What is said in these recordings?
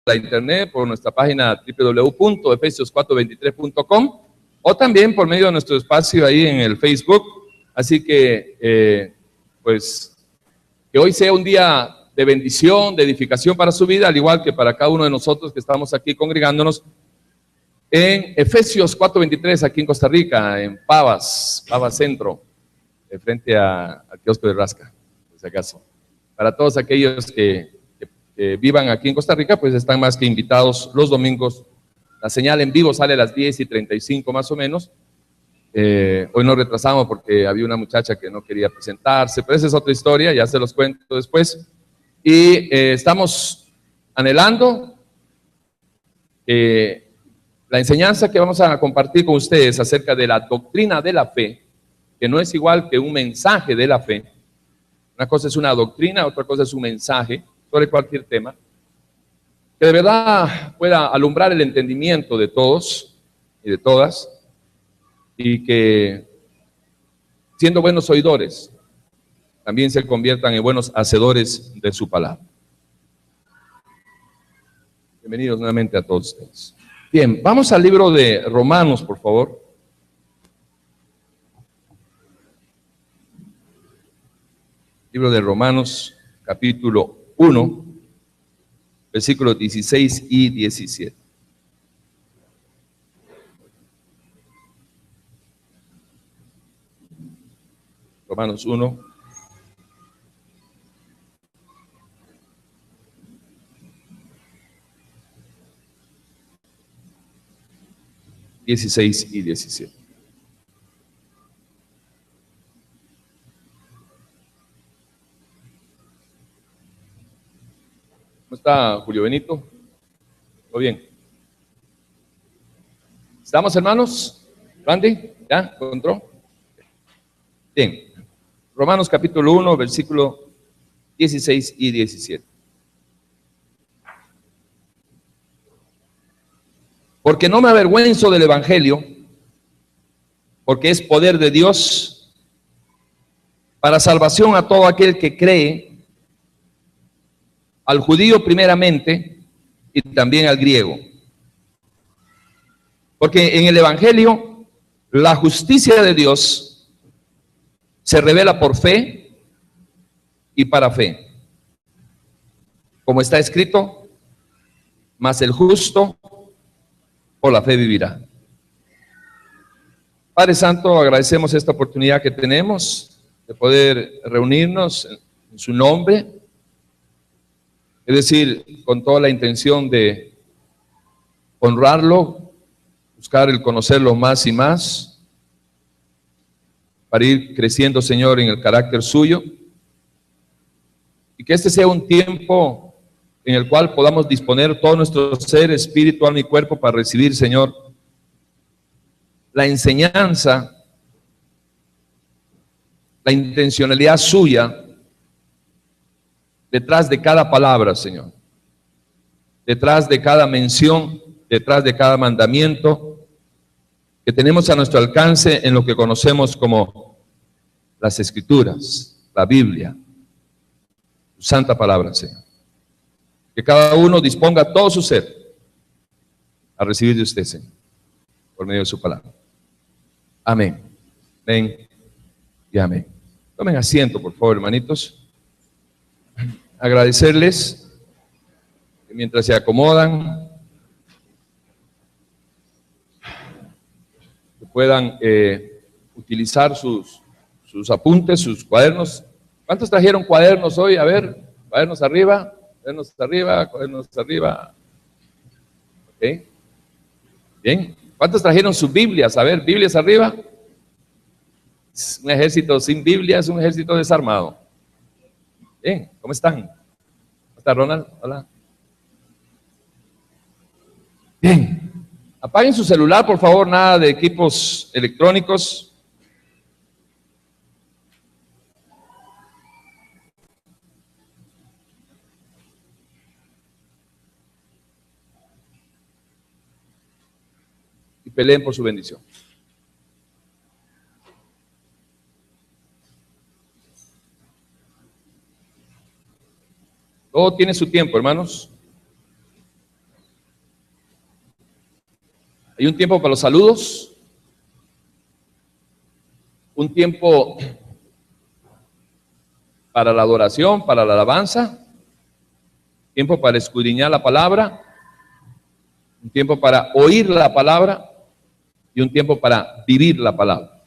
la internet, por nuestra página www.efesios423.com o también por medio de nuestro espacio ahí en el Facebook. Así que, pues, que hoy sea un día de bendición, de edificación para su vida, al igual que para cada uno de nosotros que estamos aquí congregándonos en Efesios 4:23, aquí en Costa Rica, en Pavas Centro, de frente al kiosco de Rasca, por si acaso. Para todos aquellos que vivan aquí en Costa Rica, pues están más que invitados los domingos. La señal en vivo sale a las 10:35 más o menos. Hoy nos retrasamos porque había una muchacha que no quería presentarse, pero esa es otra historia, ya se los cuento después. Y estamos anhelando la enseñanza que vamos a compartir con ustedes acerca de la doctrina de la fe, que no es igual que un mensaje de la fe. Una cosa es una doctrina, otra cosa es un mensaje sobre cualquier tema, que de verdad pueda alumbrar el entendimiento de todos y de todas, y que siendo buenos oidores, también se conviertan en buenos hacedores de su palabra. Bienvenidos nuevamente a todos ustedes. Bien, vamos al libro de Romanos, por favor. Libro de Romanos, capítulo 1, versículos 16 y 17. Romanos 1. (16 y 17). ¿Cómo está Julio Benito? ¿Todo bien? ¿Estamos, hermanos? ¿Randy? ¿Ya? ¿Encontró? Bien. Romanos capítulo 1, versículo 16 y 17. Porque no me avergüenzo del evangelio, porque es poder de Dios para salvación a todo aquel que cree, al judío primeramente y también al griego. Porque en el evangelio la justicia de Dios se revela por fe y para fe. Como está escrito, mas el justo por la fe vivirá. Padre Santo, agradecemos esta oportunidad que tenemos de poder reunirnos en su nombre, es decir, con toda la intención de honrarlo, buscar el conocerlo más y más, para ir creciendo, Señor, en el carácter suyo, y que este sea un tiempo en el cual podamos disponer todo nuestro ser, espíritu, alma y cuerpo para recibir, Señor, la enseñanza, la intencionalidad suya detrás de cada palabra, Señor, detrás de cada mención, detrás de cada mandamiento que tenemos a nuestro alcance en lo que conocemos como las Escrituras, la Biblia, su santa palabra, Señor. Que cada uno disponga todo su ser a recibir de usted, Señor, por medio de su palabra. Amén. Amén y amén. Tomen asiento, por favor, hermanitos. Agradecerles que mientras se acomodan, que puedan utilizar sus apuntes, sus cuadernos. ¿Cuántos trajeron cuadernos hoy? A ver, cuadernos arriba, cuadernos arriba, cuadernos arriba. Ok. Bien. ¿Cuántos trajeron sus Biblias? A ver, Biblias arriba. Un ejército sin Biblia es un ejército desarmado. Bien, ¿cómo están? ¿Cómo está Ronald? Hola. Bien. Apaguen su celular, por favor, nada de equipos electrónicos. Y peleen por su bendición. Todo tiene su tiempo, hermanos. Hay un tiempo para los saludos, un tiempo para la adoración, para la alabanza, tiempo para escudriñar la palabra, un tiempo para oír la palabra y un tiempo para vivir la palabra.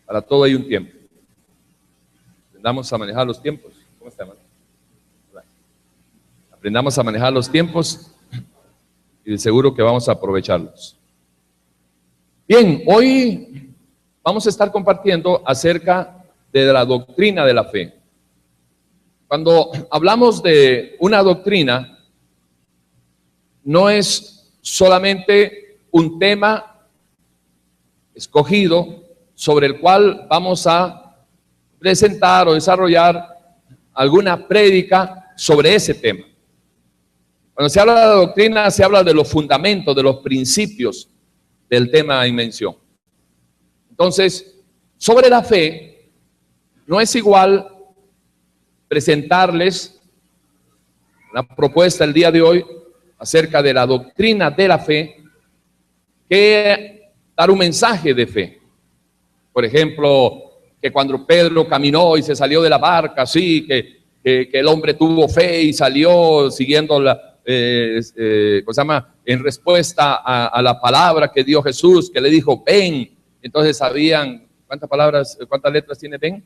Para todo hay un tiempo. Aprendamos a manejar los tiempos. ¿Cómo está, hermano? Aprendamos a manejar los tiempos y de seguro que vamos a aprovecharlos. Bien, hoy vamos a estar compartiendo acerca de la doctrina de la fe. Cuando hablamos de una doctrina, no es solamente un tema escogido sobre el cual vamos a presentar o desarrollar alguna prédica sobre ese tema. Cuando se habla de la doctrina, se habla de los fundamentos, de los principios del tema en mención. Entonces, sobre la fe, no es igual presentarles la propuesta el día de hoy acerca de la doctrina de la fe que dar un mensaje de fe. Por ejemplo, que cuando Pedro caminó y se salió de la barca, sí, que el hombre tuvo fe y salió siguiendo ¿cómo se llama? En respuesta a la palabra que dio Jesús, que le dijo, ven. Entonces sabían, ¿cuántas letras tiene ven?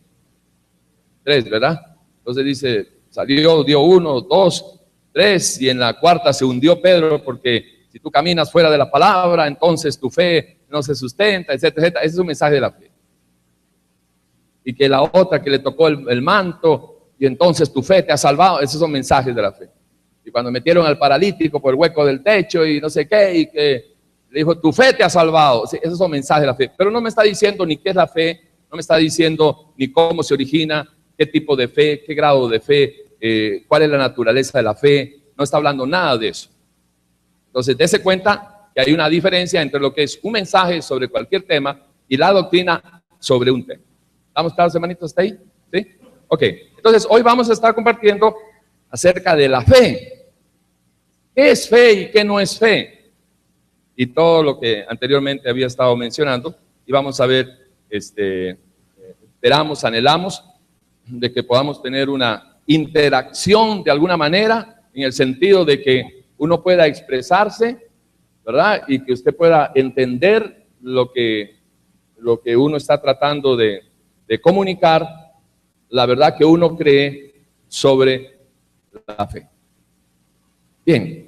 3, ¿verdad? Entonces dice, salió, dio 1, 2, 3, y en la cuarta se hundió Pedro, porque si tú caminas fuera de la palabra, entonces tu fe no se sustenta, etcétera, etcétera. Ese es un mensaje de la fe. Y que la otra que le tocó el manto, y entonces tu fe te ha salvado, esos son mensajes de la fe. Y cuando metieron al paralítico por el hueco del techo y no sé qué, y que le dijo, tu fe te ha salvado, sí, esos son mensajes de la fe. Pero no me está diciendo ni qué es la fe, no me está diciendo ni cómo se origina, qué tipo de fe, qué grado de fe, cuál es la naturaleza de la fe, no está hablando nada de eso. Entonces, dése cuenta que hay una diferencia entre lo que es un mensaje sobre cualquier tema y la doctrina sobre un tema. ¿Estamos claros, hermanitos, hasta ahí? ¿Sí? Ok, entonces hoy vamos a estar compartiendo acerca de la fe. ¿Qué es fe y qué no es fe? Y todo lo que anteriormente había estado mencionando, y vamos a ver, esperamos, anhelamos, de que podamos tener una interacción de alguna manera, en el sentido de que uno pueda expresarse, ¿verdad? Y que usted pueda entender lo que uno está tratando de comunicar, la verdad que uno cree sobre la fe. Bien.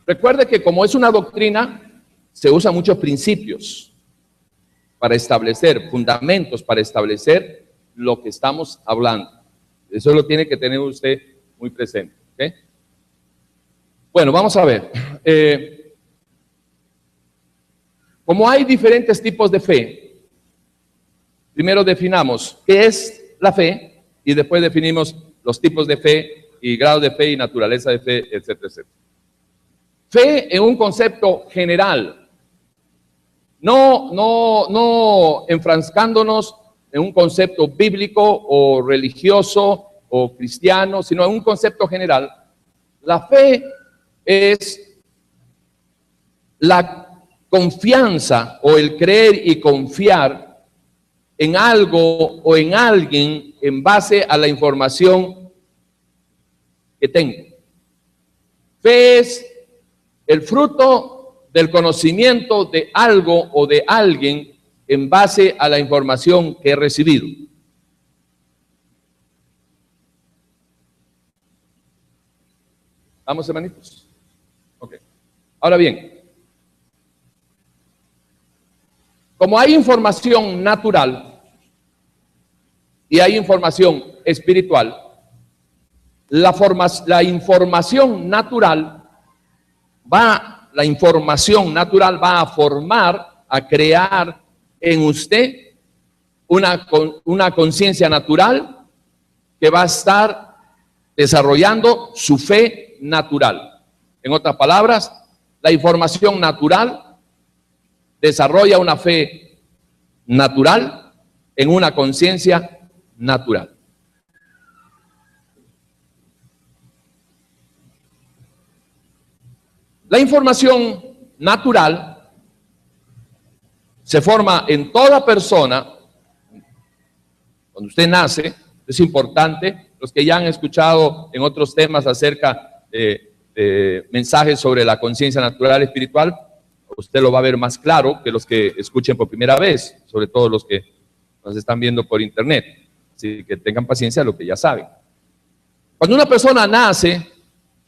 Recuerde que como es una doctrina, se usan muchos principios para establecer, fundamentos para establecer lo que estamos hablando. Eso lo tiene que tener usted muy presente. ¿Okay? Bueno, vamos a ver. Como hay diferentes tipos de fe, primero definamos qué es la fe y después definimos los tipos de fe y grados de fe y naturaleza de fe, etcétera, etcétera. Fe en un concepto general, no enfrascándonos en un concepto bíblico o religioso o cristiano, sino en un concepto general. La fe es la confianza o el creer y confiar en algo o en alguien en base a la información que tengo. Fe es el fruto del conocimiento de algo o de alguien en base a la información que he recibido. ¿Vamos, hermanitos? Ok. Ahora bien, como hay información natural y hay información espiritual, la información natural va a formar, a crear en usted una conciencia natural que va a estar desarrollando su fe natural. En otras palabras, la información natural desarrolla una fe natural en una conciencia natural. La información natural se forma en toda persona. Cuando usted nace, es importante, los que ya han escuchado en otros temas acerca de mensajes sobre la conciencia natural espiritual, usted lo va a ver más claro que los que escuchen por primera vez, sobre todo los que nos están viendo por internet. Así que tengan paciencia a lo que ya saben. Cuando una persona nace,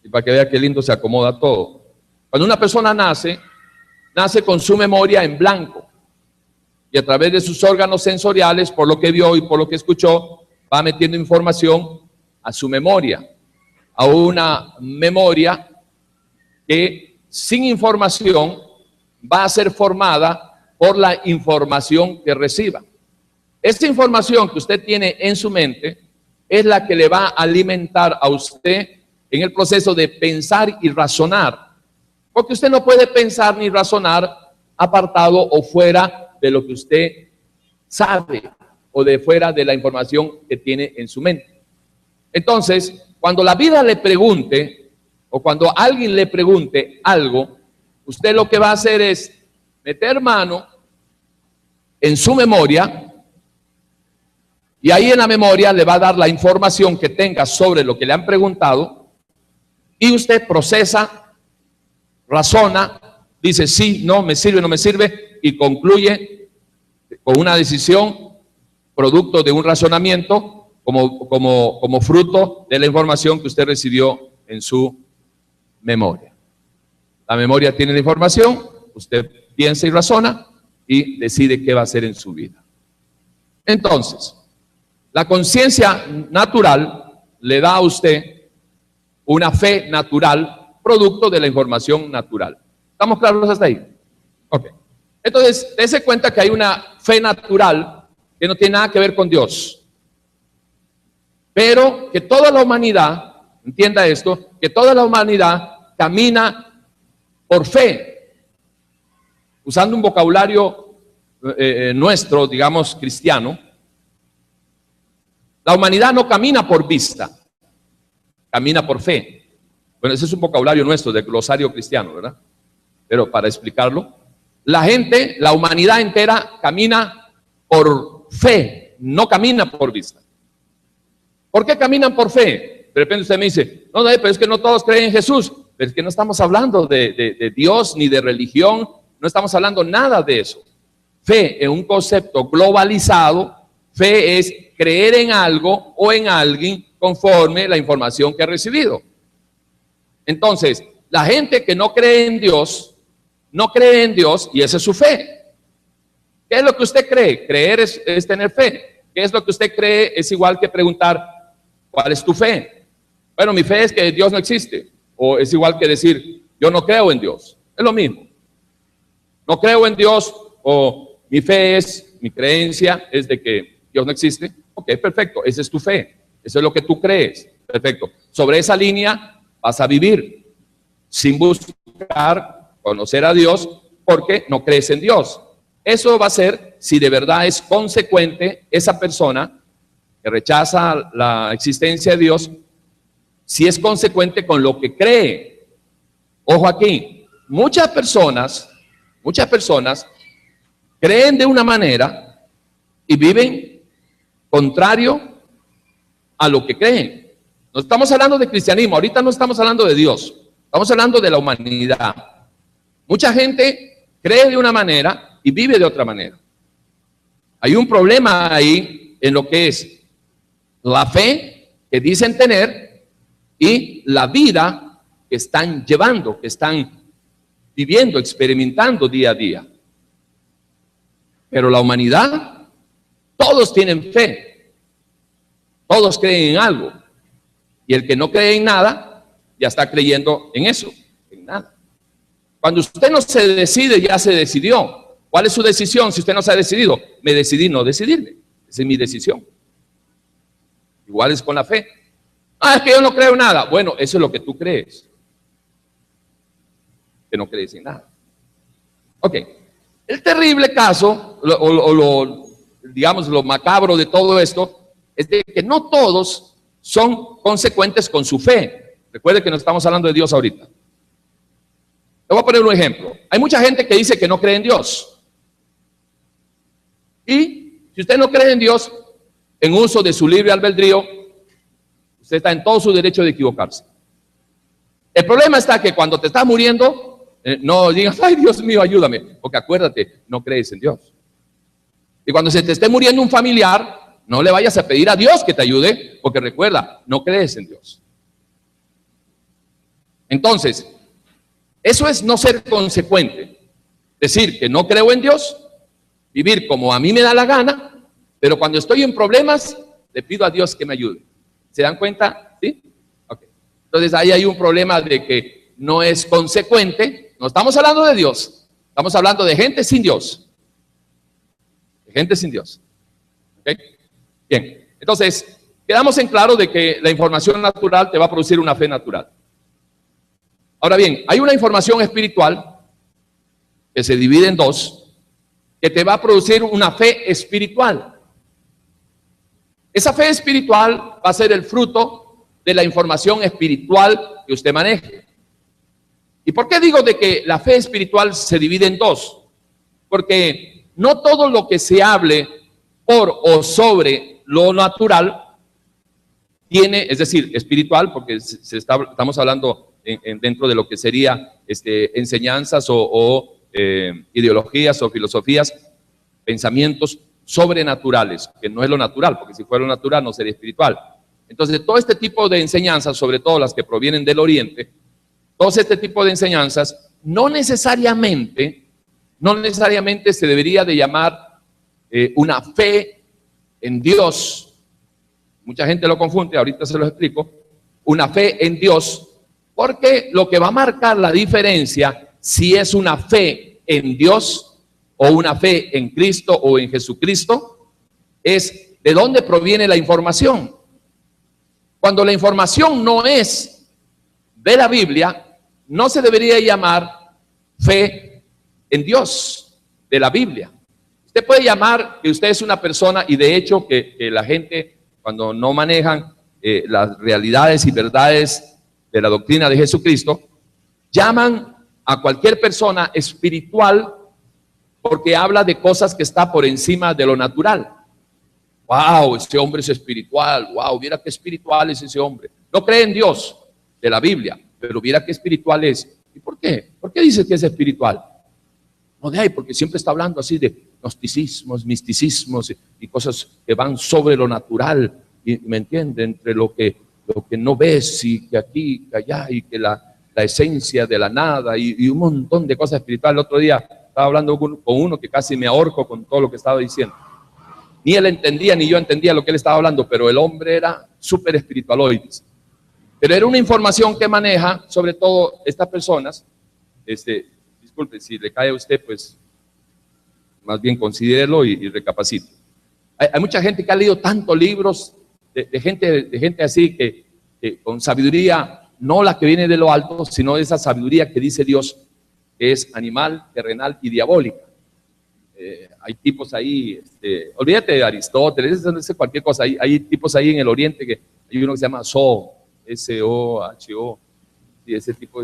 y para que vea qué lindo se acomoda todo, cuando una persona nace con su memoria en blanco, y a través de sus órganos sensoriales, por lo que vio y por lo que escuchó, va metiendo información a su memoria, a una memoria que sin información va a ser formada por la información que reciba. Esta información que usted tiene en su mente es la que le va a alimentar a usted en el proceso de pensar y razonar, porque usted no puede pensar ni razonar apartado o fuera de lo que usted sabe o de fuera de la información que tiene en su mente. Entonces, cuando la vida le pregunte o cuando alguien le pregunte algo, usted lo que va a hacer es meter mano en su memoria y ahí en la memoria le va a dar la información que tenga sobre lo que le han preguntado y usted procesa, razona, dice sí, no, me sirve, no me sirve y concluye con una decisión producto de un razonamiento como fruto de la información que usted recibió en su memoria. La memoria tiene la información, usted piensa y razona y decide qué va a hacer en su vida. Entonces, la conciencia natural le da a usted una fe natural, producto de la información natural. ¿Estamos claros hasta ahí? Ok. Entonces, dése cuenta que hay una fe natural que no tiene nada que ver con Dios. Pero que toda la humanidad, entienda esto, que toda la humanidad camina por fe, usando un vocabulario nuestro, digamos, cristiano. La humanidad no camina por vista, camina por fe. Bueno, ese es un vocabulario nuestro, del glosario cristiano, ¿verdad? Pero para explicarlo, la gente, la humanidad entera camina por fe, no camina por vista. ¿Por qué caminan por fe? De repente usted me dice, no, pero es que no todos creen en Jesús. Pero es que no estamos hablando de Dios ni de religión, no estamos hablando nada de eso. Fe es un concepto globalizado, fe es creer en algo o en alguien conforme la información que ha recibido. Entonces, la gente que no cree en Dios, no cree en Dios y esa es su fe. ¿Qué es lo que usted cree? Creer es tener fe. ¿Qué es lo que usted cree? Es igual que preguntar, ¿cuál es tu fe? Bueno, mi fe es que Dios no existe. O es igual que decir, yo no creo en Dios. Es lo mismo. No creo en Dios o mi fe es, mi creencia es de que Dios no existe. Ok, perfecto. Esa es tu fe. Eso es lo que tú crees. Perfecto. Sobre esa línea vas a vivir sin buscar conocer a Dios porque no crees en Dios. Eso va a ser si de verdad es consecuente esa persona que rechaza la existencia de Dios, si es consecuente con lo que cree. Ojo aquí, muchas personas creen de una manera y viven contrario a lo que creen. No estamos hablando de cristianismo, ahorita no estamos hablando de Dios, estamos hablando de la humanidad. Mucha gente cree de una manera y vive de otra manera. Hay un problema ahí en lo que es la fe que dicen tener y la vida que están llevando, que están viviendo, experimentando día a día. Pero la humanidad, todos tienen fe, todos creen en algo. Y el que no cree en nada, ya está creyendo en eso, en nada. Cuando usted no se decide, ya se decidió. ¿Cuál es su decisión si usted no se ha decidido? Me decidí no decidirme. Esa es mi decisión. Igual es con la fe. Ah, es que yo no creo en nada. Bueno, eso es lo que tú crees. Que no crees en nada. Ok. El terrible caso, digamos, lo macabro de todo esto, es de que no todos son consecuentes con su fe. Recuerde que no estamos hablando de Dios ahorita. Le voy a poner un ejemplo. Hay mucha gente que dice que no cree en Dios. Y si usted no cree en Dios, en uso de su libre albedrío, usted está en todo su derecho de equivocarse. El problema está que cuando te estás muriendo, no digas, ay Dios mío, ayúdame, porque acuérdate, no crees en Dios. Y cuando se te esté muriendo un familiar, no le vayas a pedir a Dios que te ayude, porque recuerda, no crees en Dios. Entonces, eso es no ser consecuente. Decir que no creo en Dios, vivir como a mí me da la gana, pero cuando estoy en problemas, le pido a Dios que me ayude. ¿Se dan cuenta? ¿Sí? Okay. Entonces ahí hay un problema de que no es consecuente. No estamos hablando de Dios, estamos hablando de gente sin Dios. De gente sin Dios. ¿Okay? Bien, entonces quedamos en claro de que la información natural te va a producir una fe natural. Ahora bien, hay una información espiritual que se divide en dos, que te va a producir una fe espiritual. Esa fe espiritual va a ser el fruto de la información espiritual que usted maneje. ¿Y por qué digo de que la fe espiritual se divide en dos? Porque no todo lo que se hable por o sobre lo natural tiene, es decir, espiritual, porque estamos hablando dentro de lo que sería enseñanzas o ideologías o filosofías, pensamientos sobrenaturales, que no es lo natural, porque si fuera lo natural no sería espiritual. Entonces, todo este tipo de enseñanzas, sobre todo las que provienen del Oriente, todo este tipo de enseñanzas, no necesariamente se debería de llamar una fe en Dios. Mucha gente lo confunde, ahorita se lo explico. Una fe en Dios, porque lo que va a marcar la diferencia, si es una fe en Dios o una fe en Cristo o en Jesucristo, es de dónde proviene la información. Cuando la información no es de la Biblia, no se debería llamar fe en Dios de la Biblia. Usted puede llamar que usted es una persona, y de hecho que la gente, cuando no manejan las realidades y verdades de la doctrina de Jesucristo, llaman a cualquier persona espiritual porque habla de cosas que está por encima de lo natural. Wow, ese hombre es espiritual. Wow, mira qué espiritual es ese hombre. No cree en Dios de la Biblia, pero mira qué espiritual es. ¿Y por qué? ¿Por qué dice que es espiritual? No de ahí, porque siempre está hablando así de gnosticismos, misticismos y cosas que van sobre lo natural. Y me entiende, entre lo que no ves y que aquí, que allá, y que la esencia de la nada y un montón de cosas espirituales. El otro día estaba hablando con uno que casi me ahorco con todo lo que estaba diciendo. Ni él entendía, ni yo entendía lo que él estaba hablando, pero el hombre era súper espiritualoide. Pero era una información que maneja, sobre todo estas personas, disculpe, si le cae a usted, pues más bien considérelo y recapacite. Hay mucha gente que ha leído tantos libros de gente así que con sabiduría, no la que viene de lo alto, sino esa sabiduría que dice Dios, que es animal, terrenal y diabólica. Hay tipos ahí, olvídate de Aristóteles, cualquier cosa, hay tipos ahí en el Oriente, que hay uno que se llama S-O-H-O, y ese tipo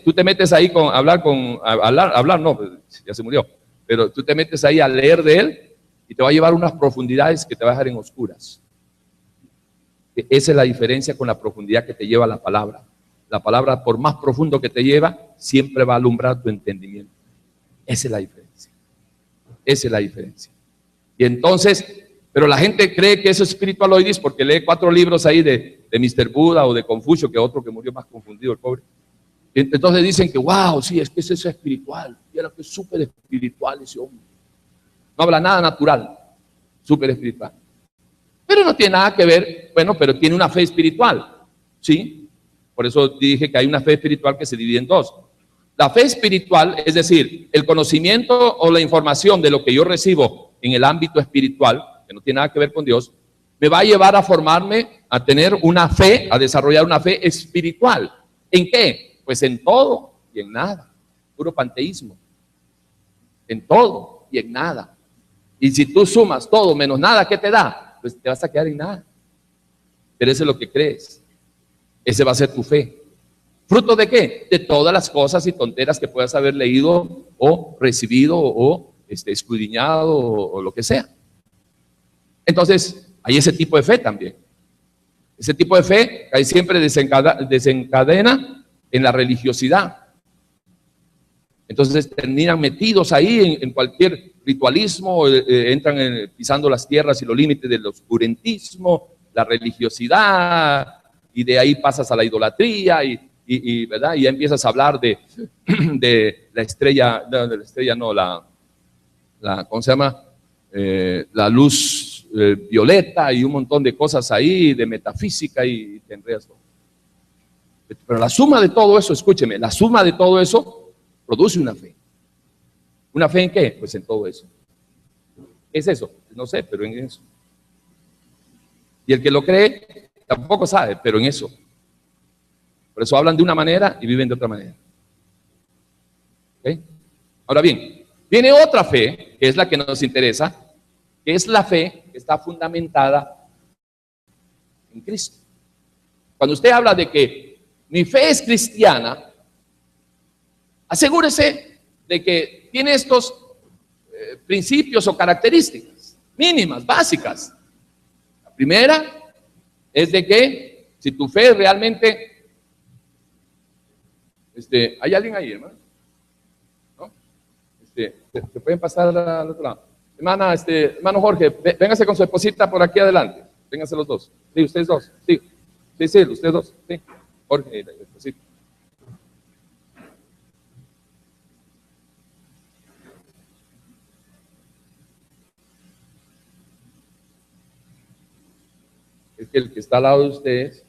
tú te metes ahí con hablar, no, pues ya se murió, pero tú te metes ahí a leer de él y te va a llevar unas profundidades que te va a dejar en oscuras. Esa es la diferencia con la profundidad que te lleva la palabra. La palabra, por más profundo que te lleva, siempre va a alumbrar tu entendimiento. Esa es la diferencia. Esa es la diferencia. Y entonces, pero la gente cree que eso es espiritualoides porque lee 4 libros ahí de Mr. Buda o de Confucio, que otro que murió más confundido, el pobre. Y entonces dicen que, wow, sí, es que ese es espiritual. Y era que es súper espiritual ese hombre. No habla nada natural, súper espiritual. Pero no tiene nada que ver, bueno, pero tiene una fe espiritual, ¿sí? Por eso dije que hay una fe espiritual que se divide en dos. La fe espiritual, es decir, el conocimiento o la información de lo que yo recibo en el ámbito espiritual, que no tiene nada que ver con Dios, me va a llevar a formarme, a tener una fe, a desarrollar una fe espiritual. ¿En qué? Pues en todo y en nada. Puro panteísmo. En todo y en nada. Y si tú sumas todo menos nada, ¿qué te da? Pues te vas a quedar en nada. Pero eso es lo que crees. Ese va a ser tu fe. ¿Fruto de qué? De todas las cosas y tonteras que puedas haber leído o recibido o escudriñado o lo que sea. Entonces, hay ese tipo de fe también. Ese tipo de fe ahí siempre desencadena en la religiosidad. Entonces terminan metidos ahí en cualquier ritualismo, entran pisando las tierras y los límites del oscurantismo, la religiosidad, y de ahí pasas a la idolatría ¿verdad? Y ya empiezas a hablar de la estrella, ¿cómo se llama? La luz violeta y un montón de cosas ahí, de metafísica y te enredas todo. Pero la suma de todo eso, escúcheme, la suma de todo eso produce una fe. ¿Una fe en qué? Pues en todo eso. ¿Qué es eso? No sé, pero en eso. Y el que lo cree tampoco sabe, pero en eso. Por eso hablan de una manera y viven de otra manera. ¿Okay? Ahora bien, viene otra fe, que es la que nos interesa, que es la fe que está fundamentada en Cristo. Cuando usted habla de que mi fe es cristiana, asegúrese de que tiene estos principios o características mínimas, básicas. La primera es de que si tu fe realmente... ¿hay alguien ahí, hermano? ¿No? ¿Se pueden pasar al otro lado? Hermano Jorge, véngase con su esposita por aquí adelante. Vénganse los dos. Sí, ustedes dos. Sí, ustedes dos. Sí. Jorge, la esposita. Es que el que está al lado de ustedes,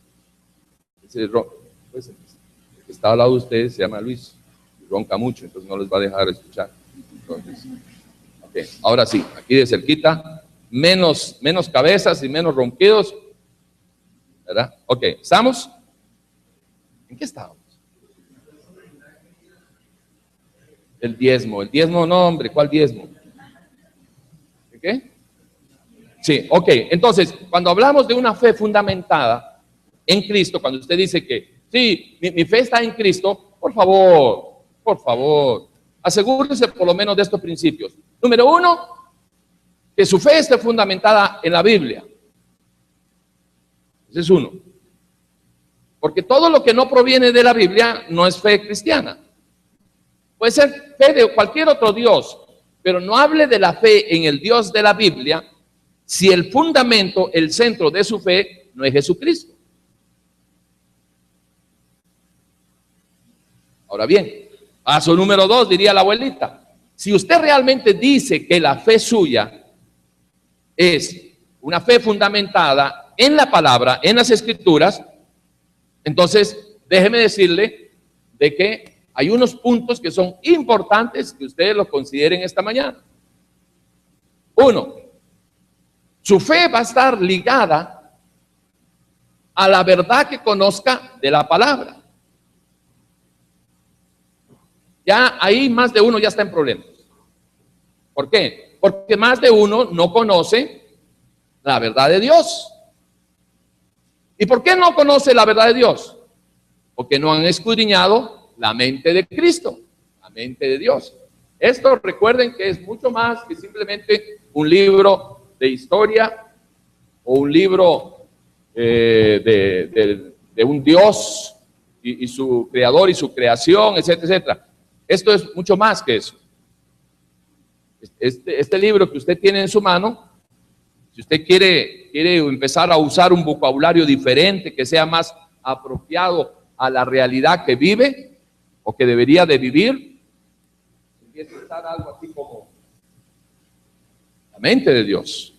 el que está al lado de ustedes se llama Luis, y ronca mucho, entonces no les va a dejar escuchar. Entonces, okay. Ahora sí, aquí de cerquita, menos cabezas y menos ronquidos, ¿verdad? Ok, ¿estamos? ¿En qué estábamos? El diezmo no, hombre, ¿cuál diezmo? ¿Qué? Sí, ok, entonces, cuando hablamos de una fe fundamentada en Cristo, cuando usted dice que, sí, mi fe está en Cristo, por favor, asegúrese por lo menos de estos principios. Número uno, que su fe esté fundamentada en la Biblia. Ese es uno. Porque todo lo que no proviene de la Biblia no es fe cristiana. Puede ser fe de cualquier otro Dios, pero no hable de la fe en el Dios de la Biblia si el fundamento, el centro de su fe no es Jesucristo. Ahora bien, paso número 2, diría la abuelita. Si usted realmente dice que la fe suya es una fe fundamentada en la palabra, en las escrituras, entonces déjeme decirle de que hay unos puntos que son importantes que ustedes los consideren esta mañana. Uno, su fe va a estar ligada a la verdad que conozca de la palabra. Ya ahí más de uno ya está en problemas. ¿Por qué? Porque más de uno no conoce la verdad de Dios. ¿Y por qué no conoce la verdad de Dios? Porque no han escudriñado la mente de Cristo, la mente de Dios. Esto recuerden que es mucho más que simplemente un libro de historia o un libro de un Dios y su creador y su creación, etcétera, etcétera. Esto es mucho más que eso. Este libro que usted tiene en su mano, si usted quiere empezar a usar un vocabulario diferente, que sea más apropiado a la realidad que vive o que debería de vivir, empieza a estar algo así como la mente de Dios.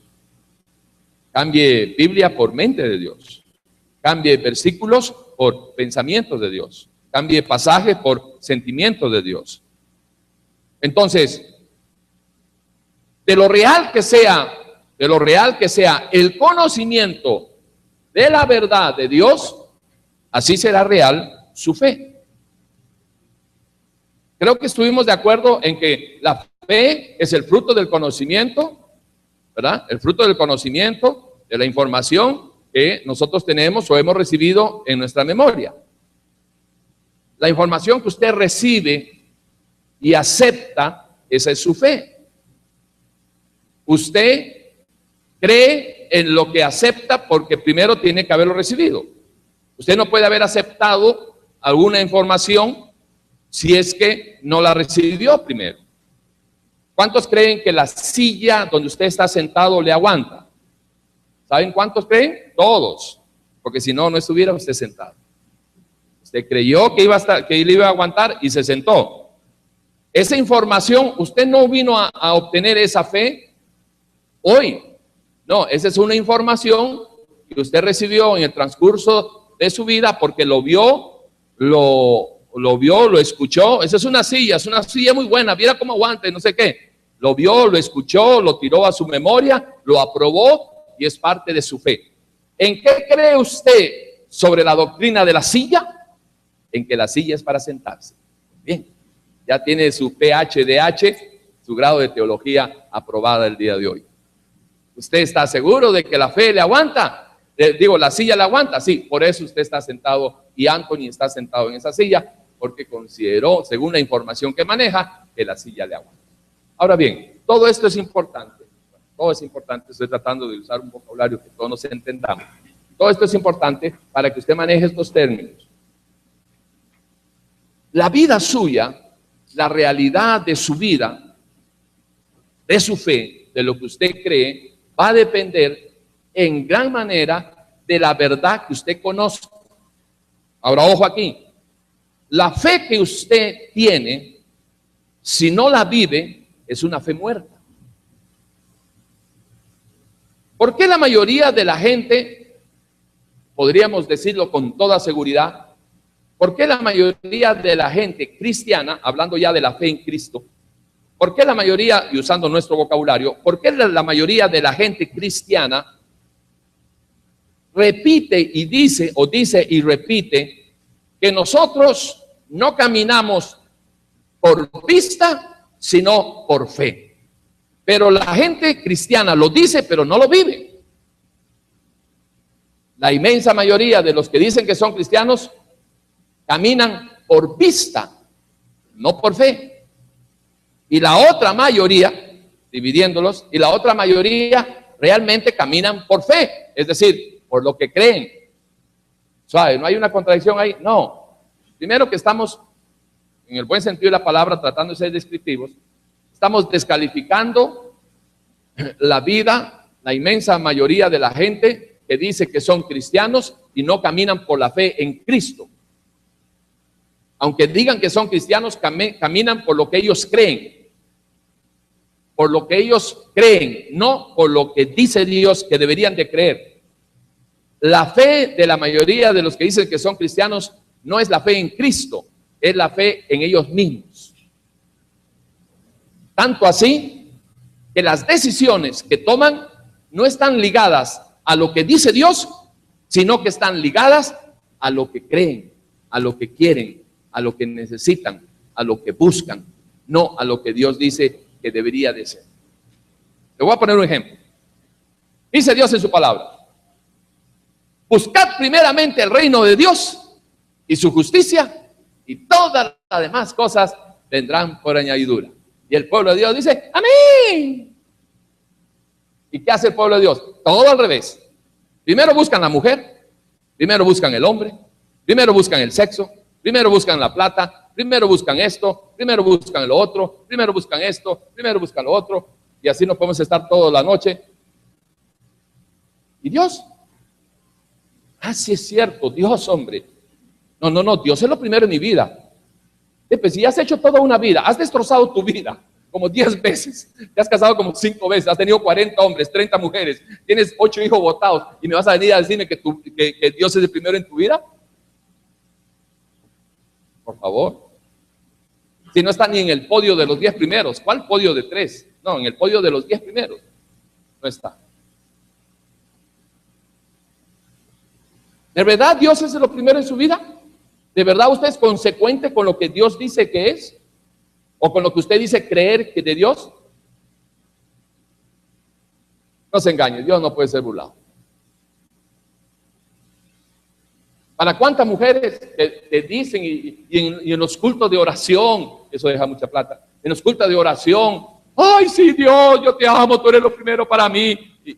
Cambie Biblia por mente de Dios. Cambie versículos por pensamientos de Dios. Cambie pasajes por sentimientos de Dios. Entonces, de lo real que sea el conocimiento de la verdad de Dios, así será real su fe. Creo que estuvimos de acuerdo en que la fe es el fruto del conocimiento, ¿verdad? El fruto del conocimiento, de la información que nosotros tenemos o hemos recibido en nuestra memoria. La información que usted recibe y acepta, esa es su fe. Usted cree en lo que acepta porque primero tiene que haberlo recibido. Usted no puede haber aceptado alguna información si es que no la recibió primero. ¿Cuántos creen que la silla donde usted está sentado le aguanta? ¿Saben cuántos creen? Todos, porque si no, no estuviera usted sentado. Usted creyó que le iba a aguantar y se sentó. Esa información, usted no vino a obtener esa fe hoy. No, esa es una información que usted recibió en el transcurso de su vida porque lo vio, lo escuchó. Esa es una silla muy buena, mira cómo aguanta y no sé qué. Lo vio, lo escuchó, lo tiró a su memoria, lo aprobó y es parte de su fe. ¿En qué cree usted sobre la doctrina de la silla? En que la silla es para sentarse. Bien, ya tiene su PhD, su grado de teología aprobada el día de hoy. ¿Usted está seguro de que la fe le aguanta? La silla le aguanta. Sí, por eso usted está sentado y Anthony está sentado en esa silla, porque consideró, según la información que maneja, que la silla le aguanta. Ahora bien, todo esto es importante. Todo es importante. Estoy tratando de usar un vocabulario que todos nos entendamos. Todo esto es importante para que usted maneje estos términos. La vida suya, la realidad de su vida, de su fe, de lo que usted cree, va a depender en gran manera de la verdad que usted conozca. Ahora, ojo aquí. La fe que usted tiene, si no la vive, es una fe muerta. ¿Por qué la mayoría de la gente, podríamos decirlo con toda seguridad, por qué la mayoría de la gente cristiana, hablando ya de la fe en Cristo, por qué la mayoría, y usando nuestro vocabulario, por qué la mayoría de la gente cristiana repite y dice, o dice y repite, que nosotros no caminamos por vista, sino por fe? Pero la gente cristiana lo dice, pero no lo vive. La inmensa mayoría de los que dicen que son cristianos caminan por vista, no por fe. Y la otra mayoría, dividiéndolos, y la otra mayoría realmente caminan por fe, es decir, por lo que creen. ¿Sabe? ¿No hay una contradicción ahí? No. Primero que estamos, en el buen sentido de la palabra, tratando de ser descriptivos, estamos descalificando la vida, la inmensa mayoría de la gente que dice que son cristianos y no caminan por la fe en Cristo. Aunque digan que son cristianos, caminan por lo que ellos creen. Por lo que ellos creen, no por lo que dice Dios que deberían de creer. La fe de la mayoría de los que dicen que son cristianos no es la fe en Cristo, es la fe en ellos mismos. Tanto así que las decisiones que toman no están ligadas a lo que dice Dios, sino que están ligadas a lo que creen, a lo que quieren, a lo que necesitan, a lo que buscan, no a lo que Dios dice que debería de ser. Le voy a poner un ejemplo. Dice Dios en su palabra: buscad primeramente el reino de Dios y su justicia, y todas las demás cosas vendrán por añadidura. Y el pueblo de Dios dice: amén. ¿Y qué hace el pueblo de Dios? Todo al revés. Primero buscan la mujer, primero buscan el hombre, primero buscan el sexo, primero buscan la plata, primero buscan esto, primero buscan lo otro, primero buscan esto, primero buscan lo otro, y así no podemos estar toda la noche. ¿Y Dios? Ah, sí es cierto, Dios, hombre. No, Dios es lo primero en mi vida. Pues si has hecho toda una vida, has destrozado tu vida como 10 veces, te has casado como 5 veces, has tenido 40 hombres, 30 mujeres, tienes 8 hijos botados, y me vas a venir a decirme que Dios es el primero en tu vida. Por favor. Si no está ni en el podio de los 10 primeros, ¿cuál podio de 3? No, en el podio de los 10 primeros no está. ¿De verdad Dios es lo primero en su vida? ¿De verdad usted es consecuente con lo que Dios dice que es? ¿O con lo que usted dice creer que de Dios? No se engañe, Dios no puede ser burlado. ¿Para cuántas mujeres te dicen y en los cultos de oración, eso deja mucha plata, en los cultos de oración, ay, sí, Dios, yo te amo, tú eres lo primero para mí. Y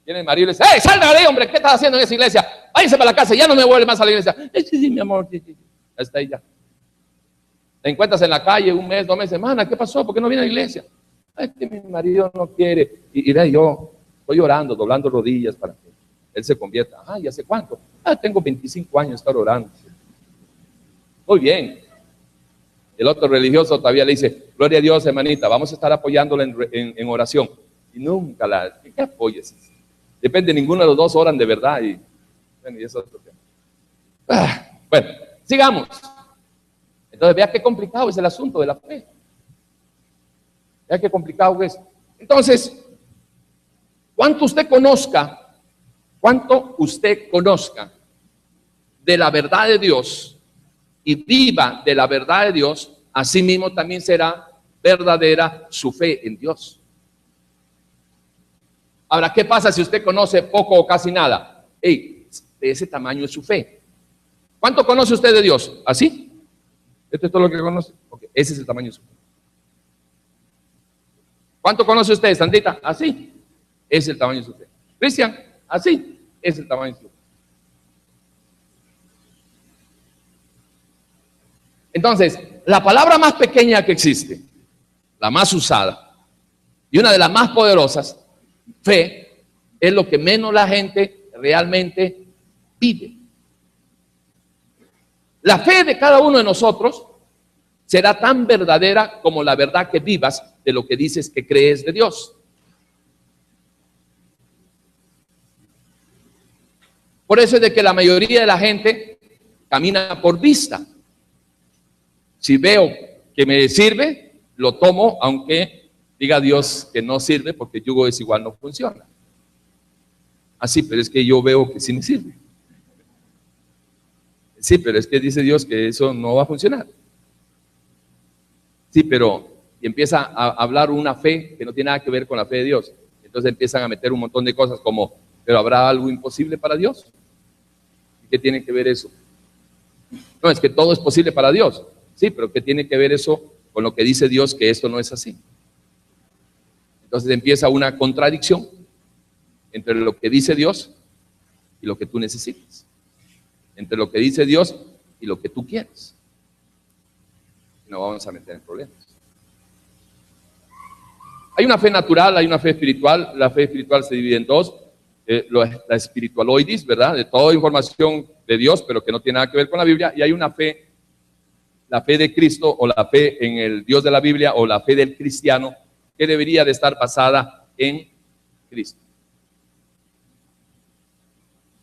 viene el marido y le dice, ¡hey, salga de ahí, hombre! ¿Qué estás haciendo en esa iglesia? Váyase para la casa, ya no me vuelve más a la iglesia. Sí, mi amor, sí. Está ahí ya. Te encuentras en la calle un mes, 2 meses, hermana, ¿qué pasó? ¿Por qué no viene a la iglesia? Es que mi marido no quiere. Y yo estoy orando, doblando rodillas para que él se convierta. ¿Y hace cuánto? Tengo 25 años de estar orando. Muy bien. El otro religioso todavía le dice, gloria a Dios, hermanita, vamos a estar apoyándola en oración. Y nunca ¿qué apoyes? Depende, ninguno de los dos oran de verdad. Y eso es otro tema. Bueno, sigamos. Entonces, vea qué complicado es el asunto de la fe. Vea qué complicado es. Entonces, cuanto usted conozca de la verdad de Dios y viva de la verdad de Dios, así mismo también será verdadera su fe en Dios. Ahora, ¿qué pasa si usted conoce poco o casi nada? De ese tamaño es su fe. ¿Cuánto conoce usted de Dios? ¿Así? ¿Esto es todo lo que conoce? Okay. Ese es el tamaño de su fe. ¿Cuánto conoce usted, Sandrita? Así. Ese es el tamaño de su fe. Cristian, así. Ese es el tamaño de su fe. Entonces, la palabra más pequeña que existe, la más usada y una de las más poderosas, fe, es lo que menos la gente realmente pide. La fe de cada uno de nosotros será tan verdadera como la verdad que vivas de lo que dices que crees de Dios. Por eso es de que la mayoría de la gente camina por vista. Si veo que me sirve, lo tomo, aunque diga Dios que no sirve, porque el yugo desigual no funciona. Así, pero es que yo veo que sí me sirve. Sí, pero es que dice Dios que eso no va a funcionar. Sí, pero y empieza a hablar una fe que no tiene nada que ver con la fe de Dios. Entonces empiezan a meter un montón de cosas como, ¿pero habrá algo imposible para Dios? ¿Qué tiene que ver eso? No, es que todo es posible para Dios. Sí, pero ¿qué tiene que ver eso con lo que dice Dios que esto no es así? Entonces empieza una contradicción entre lo que dice Dios y lo que tú necesitas. Entre lo que dice Dios y lo que tú quieres. No vamos a meter en problemas. Hay una fe natural, hay una fe espiritual. La fe espiritual se divide en dos. La espiritualoidis, ¿verdad? De toda información de Dios, pero que no tiene nada que ver con la Biblia. Y hay una fe, la fe de Cristo o la fe en el Dios de la Biblia o la fe del cristiano, que debería de estar basada en Cristo.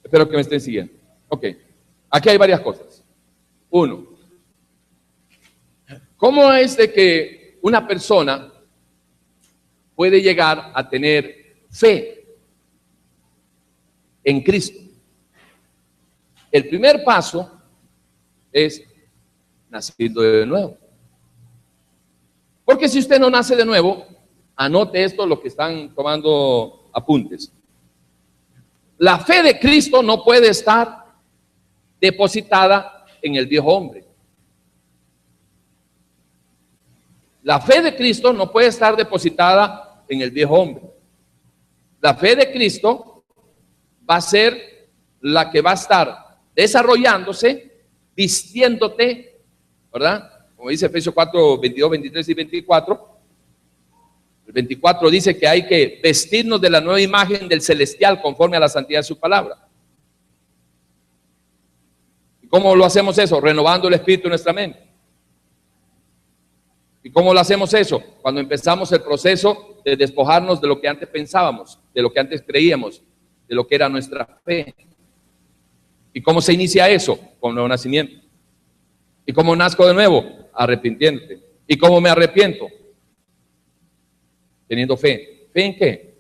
Espero que me estén siguiendo. Ok. Aquí hay varias cosas. Uno, ¿cómo es de que una persona puede llegar a tener fe en Cristo? El primer paso es naciendo de nuevo. Porque si usted no nace de nuevo, anote esto, los que están tomando apuntes. La fe de Cristo no puede estar depositada en el viejo hombre. La fe de Cristo no puede estar depositada en el viejo hombre. La fe de Cristo va a ser la que va a estar desarrollándose, vistiéndote, ¿verdad? Como dice Efesios 4, 22, 23 y 24. El 24 dice que hay que vestirnos de la nueva imagen del celestial conforme a la santidad de su palabra. ¿Cómo lo hacemos eso? Renovando el espíritu en nuestra mente. ¿Y cómo lo hacemos eso? Cuando empezamos el proceso de despojarnos de lo que antes pensábamos, de lo que antes creíamos, de lo que era nuestra fe. ¿Y cómo se inicia eso? Con nuevo nacimiento. ¿Y cómo nazco de nuevo? Arrepintiéndote. ¿Y cómo me arrepiento? Teniendo fe. ¿Fe en qué?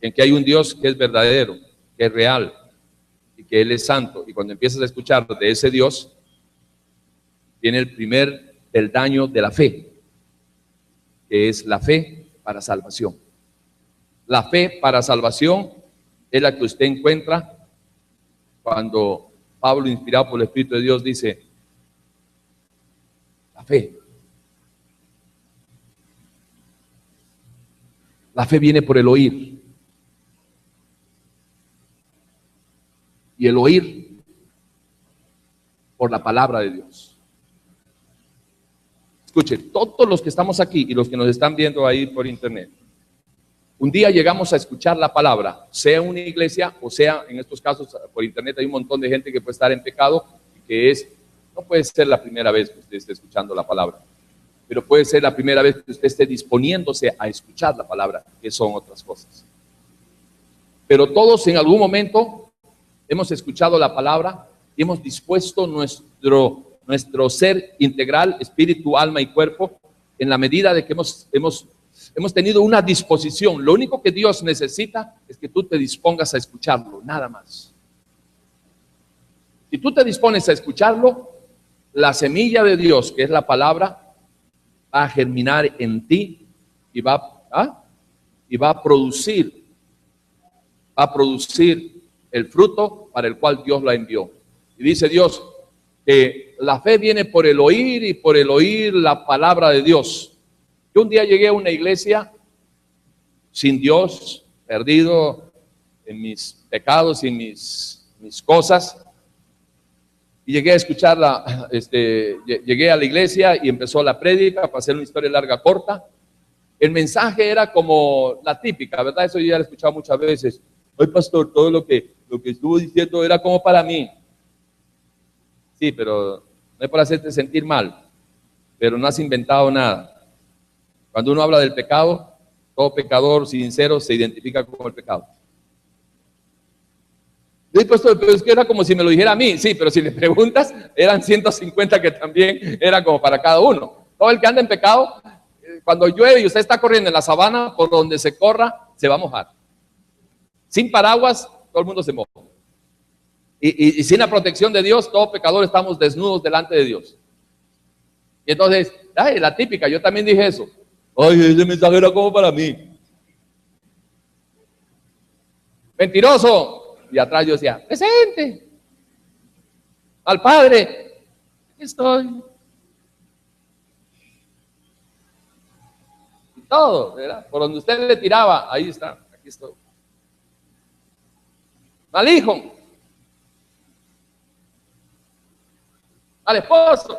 En que hay un Dios que es verdadero, que es real, y que Él es santo. Y cuando empiezas a escuchar de ese Dios, viene el primer peldaño de la fe, que es la fe para salvación. La fe para salvación es la que usted encuentra cuando Pablo, inspirado por el Espíritu de Dios, dice, la fe. La fe viene por el oír. Y el oír por la palabra de Dios. Escuchen, todos los que estamos aquí y los que nos están viendo ahí por internet, un día llegamos a escuchar la palabra, sea una iglesia o sea, en estos casos, por internet hay un montón de gente que puede estar en pecado y que no puede ser la primera vez que usted esté escuchando la palabra, pero puede ser la primera vez que usted esté disponiéndose a escuchar la palabra, que son otras cosas. Pero todos en algún momento hemos escuchado la palabra y hemos dispuesto nuestro ser integral, espíritu, alma y cuerpo, en la medida de que hemos tenido una disposición. Lo único que Dios necesita es que tú te dispongas a escucharlo, nada más. Si tú te dispones a escucharlo, la semilla de Dios, que es la palabra, va a germinar en ti y va a producir el fruto para el cual Dios la envió. Y dice Dios que la fe viene por el oír y por el oír la palabra de Dios. Yo un día llegué a una iglesia sin Dios, perdido en mis pecados y en mis cosas, y llegué a escucharla, llegué a la iglesia y empezó la prédica, para hacer una historia larga corta. El mensaje era como la típica, ¿verdad? Eso yo ya lo he escuchado muchas veces. Oye, pastor, todo lo que estuvo diciendo era como para mí. Sí, pero no es para hacerte sentir mal, pero no has inventado nada. Cuando uno habla del pecado, todo pecador sincero se identifica con el pecado. Sí, pastor, pero es que era como si me lo dijera a mí. Sí, pero si le preguntas, eran 150 que también era como para cada uno. Todo el que anda en pecado, cuando llueve y usted está corriendo en la sabana, por donde se corra, se va a mojar. Sin paraguas, todo el mundo se moja. Y sin la protección de Dios, todo pecador estamos desnudos delante de Dios. Y entonces, la típica, yo también dije eso. Ay, ese mensaje era como para mí. Mentiroso. Y atrás yo decía, presente. Al Padre. Aquí estoy. Y todo, ¿verdad? Por donde usted le tiraba, ahí está, aquí estoy. Al hijo. Al esposo.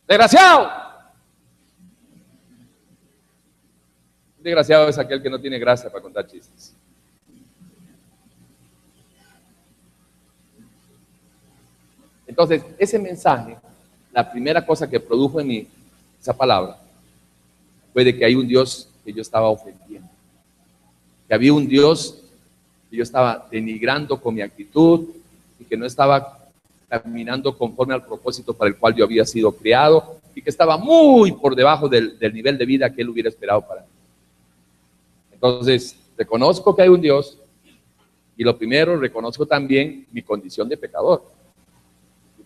Desgraciado. Desgraciado es aquel que no tiene gracia para contar chistes. Entonces, ese mensaje, la primera cosa que produjo en mí, esa palabra, fue de que hay un Dios que yo estaba ofendiendo. Que había un Dios que yo estaba denigrando con mi actitud y que no estaba caminando conforme al propósito para el cual yo había sido criado y que estaba muy por debajo del nivel de vida que Él hubiera esperado para mí. Entonces, reconozco que hay un Dios y lo primero, reconozco también mi condición de pecador,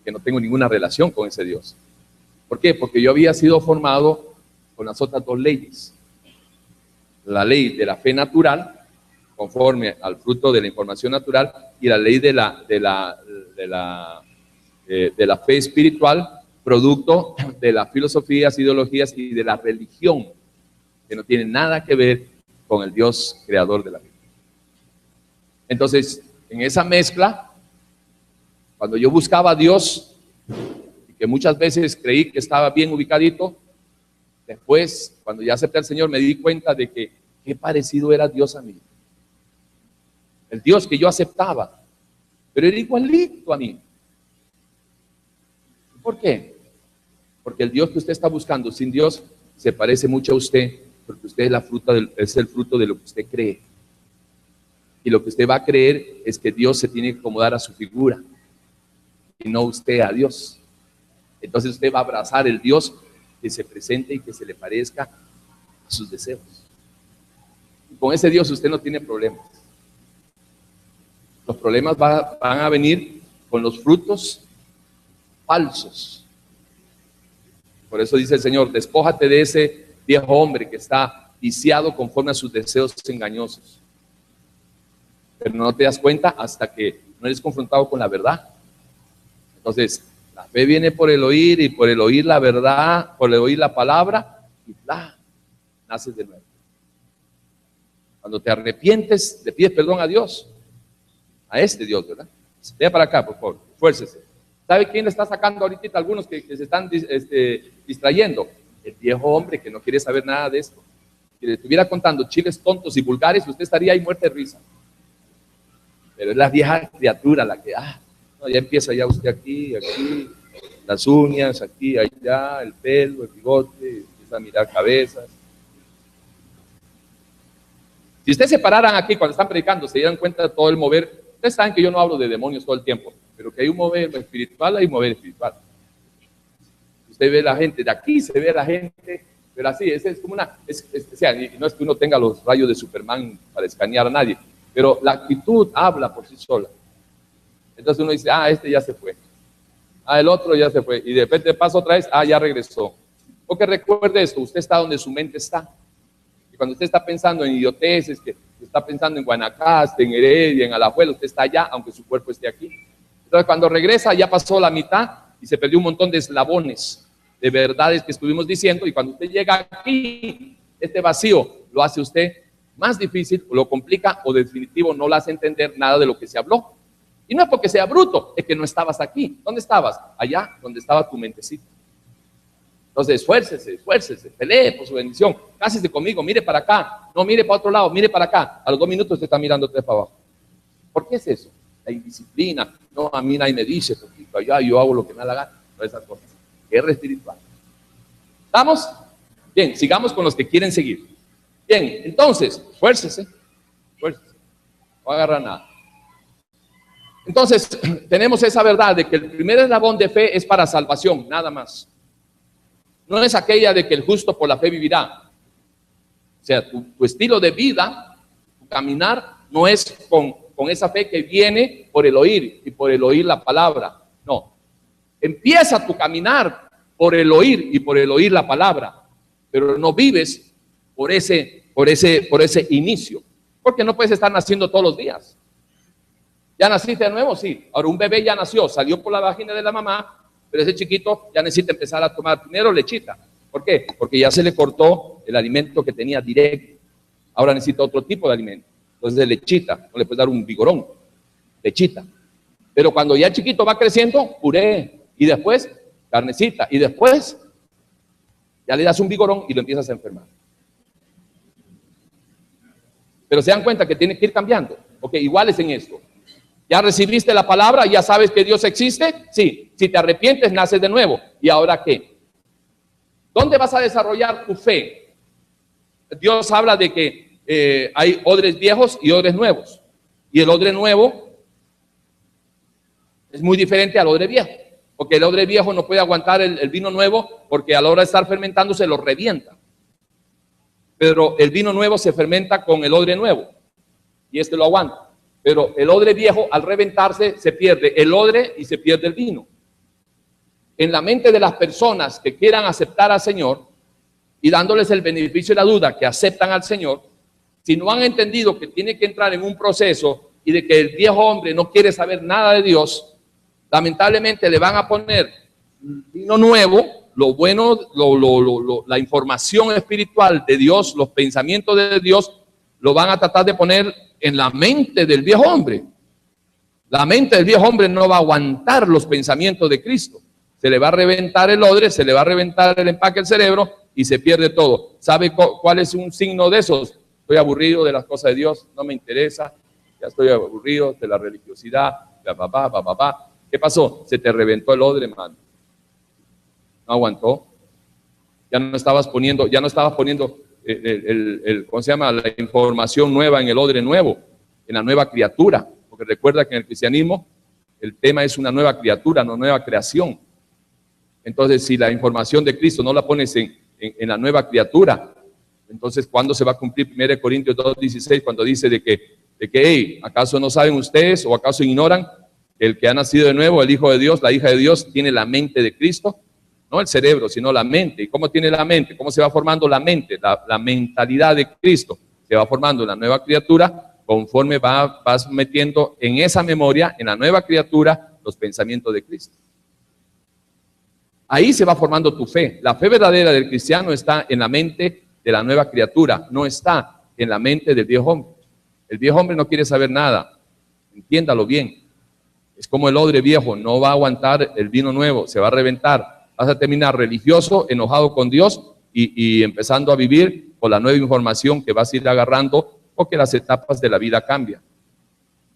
que no tengo ninguna relación con ese Dios. ¿Por qué? Porque yo había sido formado con las otras dos leyes. La ley de la fe natural, conforme al fruto de la información natural, y la ley de la fe espiritual, producto de las filosofías, ideologías y de la religión, que no tiene nada que ver con el Dios creador de la vida. Entonces, en esa mezcla, cuando yo buscaba a Dios, y que muchas veces creí que estaba bien ubicadito, después, cuando ya acepté al Señor, me di cuenta de que qué parecido era Dios a mí. El Dios que yo aceptaba, pero era igualito a mí. ¿Por qué? Porque el Dios que usted está buscando sin Dios se parece mucho a usted, porque usted es el fruto de lo que usted cree. Y lo que usted va a creer es que Dios se tiene que acomodar a su figura y no usted a Dios. Entonces usted va a abrazar el Dios que se presente y que se le parezca a sus deseos. Y con ese Dios usted no tiene problemas. Los problemas van a venir con los frutos falsos. Por eso dice el Señor, despójate de ese viejo hombre que está viciado conforme a sus deseos engañosos. pero no te das cuenta hasta que no eres confrontado con la verdad. Entonces, la fe viene por el oír, y por el oír la verdad, por el oír la palabra, y naces de nuevo. Cuando te arrepientes, le pides perdón a Dios, a este Dios, ¿verdad? Vea para acá, por favor, esfuércese. ¿Sabe quién le está sacando ahorita? Algunos que se están distrayendo. El viejo hombre que no quiere saber nada de esto. Si le estuviera contando chiles tontos y vulgares, usted estaría ahí muerto de risa. Pero es la vieja criatura la que, no, ya empieza ya usted aquí, las uñas, aquí, allá, el pelo, el bigote, empieza a mirar cabezas. Si ustedes se pararan aquí cuando están predicando, se dieran cuenta de todo el mover. Ustedes saben que yo no hablo de demonios todo el tiempo, pero que hay un mover espiritual, hay un mover espiritual. Usted ve la gente de aquí, se ve la gente, pero así, es como una, o sea, y no es que uno tenga los rayos de Superman para escanear a nadie, pero la actitud habla por sí sola. Entonces uno dice, este ya se fue, el otro ya se fue, y de repente pasa otra vez, ya regresó. Porque recuerde esto, usted está donde su mente está. Y cuando usted está pensando en idioteces, que está pensando en Guanacaste, en Heredia, en Alajuela, usted está allá, aunque su cuerpo esté aquí. Entonces cuando regresa ya pasó la mitad y se perdió un montón de eslabones, de verdades que estuvimos diciendo, y cuando usted llega aquí, este vacío lo hace usted más difícil, o lo complica, o definitivo no lo hace entender nada de lo que se habló. Y no es porque sea bruto, es que no estabas aquí. ¿Dónde estabas? Allá, donde estaba tu mentecita. Entonces, esfuércese, pelee por su bendición, cásese conmigo, mire para acá, no mire para otro lado, mire para acá. A los 2 minutos usted está mirando 3 para abajo. ¿Por qué es eso? La indisciplina. No, a mí nadie me dice, porque allá yo hago lo que me da la gana. Todas esas cosas. Guerra espiritual. ¿Estamos? Bien, sigamos con los que quieren seguir. Bien, entonces, esfuércese. No va a agarrar nada. Entonces, tenemos esa verdad de que el primer eslabón de fe es para salvación, nada más. No es aquella de que el justo por la fe vivirá. O sea, tu estilo de vida, tu caminar, no es con esa fe que viene por el oír y por el oír la palabra. No. Empieza tu caminar por el oír y por el oír la palabra, pero no vives por ese inicio, porque no puedes estar naciendo todos los días. ¿Ya naciste de nuevo? Sí. Ahora un bebé ya nació, salió por la vagina de la mamá, pero ese chiquito ya necesita empezar a tomar primero lechita. ¿Por qué? Porque ya se le cortó el alimento que tenía directo. Ahora necesita otro tipo de alimento. Entonces lechita, no le puedes dar un vigorón, lechita. Pero cuando ya el chiquito va creciendo, puré, y después carnecita, y después ya le das un vigorón y lo empiezas a enfermar. Pero se dan cuenta que tiene que ir cambiando. Ok, igual es en esto. ¿Ya recibiste la palabra? ¿Ya sabes que Dios existe? Sí. Si te arrepientes, naces de nuevo. ¿Y ahora qué? ¿Dónde vas a desarrollar tu fe? Dios habla de que hay odres viejos y odres nuevos. Y el odre nuevo es muy diferente al odre viejo. Porque el odre viejo no puede aguantar el vino nuevo, porque a la hora de estar fermentando se lo revienta. Pero el vino nuevo se fermenta con el odre nuevo. Y este lo aguanta. Pero el odre viejo, al reventarse, se pierde el odre y se pierde el vino. En la mente de las personas que quieran aceptar al Señor y dándoles el beneficio de la duda que aceptan al Señor, si no han entendido que tiene que entrar en un proceso y de que el viejo hombre no quiere saber nada de Dios, lamentablemente le van a poner vino nuevo, lo bueno, la información espiritual de Dios, los pensamientos de Dios, lo van a tratar de poner en la mente del viejo hombre. La mente del viejo hombre no va a aguantar los pensamientos de Cristo. Se le va a reventar el odre, se le va a reventar el empaque del cerebro y se pierde todo. ¿Sabe cuál es un signo de esos? Estoy aburrido de las cosas de Dios, no me interesa, ya estoy aburrido de la religiosidad, papá. ¿Qué pasó? Se te reventó el odre, hermano. No aguantó. Ya no estabas poniendo ¿cómo se llama? La información nueva en el odre nuevo, en la nueva criatura. Porque recuerda que en el cristianismo el tema es una nueva criatura, no nueva creación. Entonces, si la información de Cristo no la pones en la nueva criatura, entonces, ¿cuándo se va a cumplir 1 Corintios 2:16 cuando dice de que hey, ¿acaso no saben ustedes o acaso ignoran que el que ha nacido de nuevo, el Hijo de Dios, la hija de Dios, tiene la mente de Cristo? No el cerebro, sino la mente. ¿Y cómo tiene la mente? ¿Cómo se va formando la mente? La mentalidad de Cristo se va formando en la nueva criatura conforme vas metiendo en esa memoria, en la nueva criatura, los pensamientos de Cristo. Ahí se va formando tu fe. La fe verdadera del cristiano está en la mente de la nueva criatura, no está en la mente del viejo hombre. El viejo hombre no quiere saber nada, entiéndalo bien. Es como el odre viejo, no va a aguantar el vino nuevo, se va a reventar. Vas a terminar religioso, enojado con Dios y empezando a vivir con la nueva información que vas a ir agarrando, porque las etapas de la vida cambian.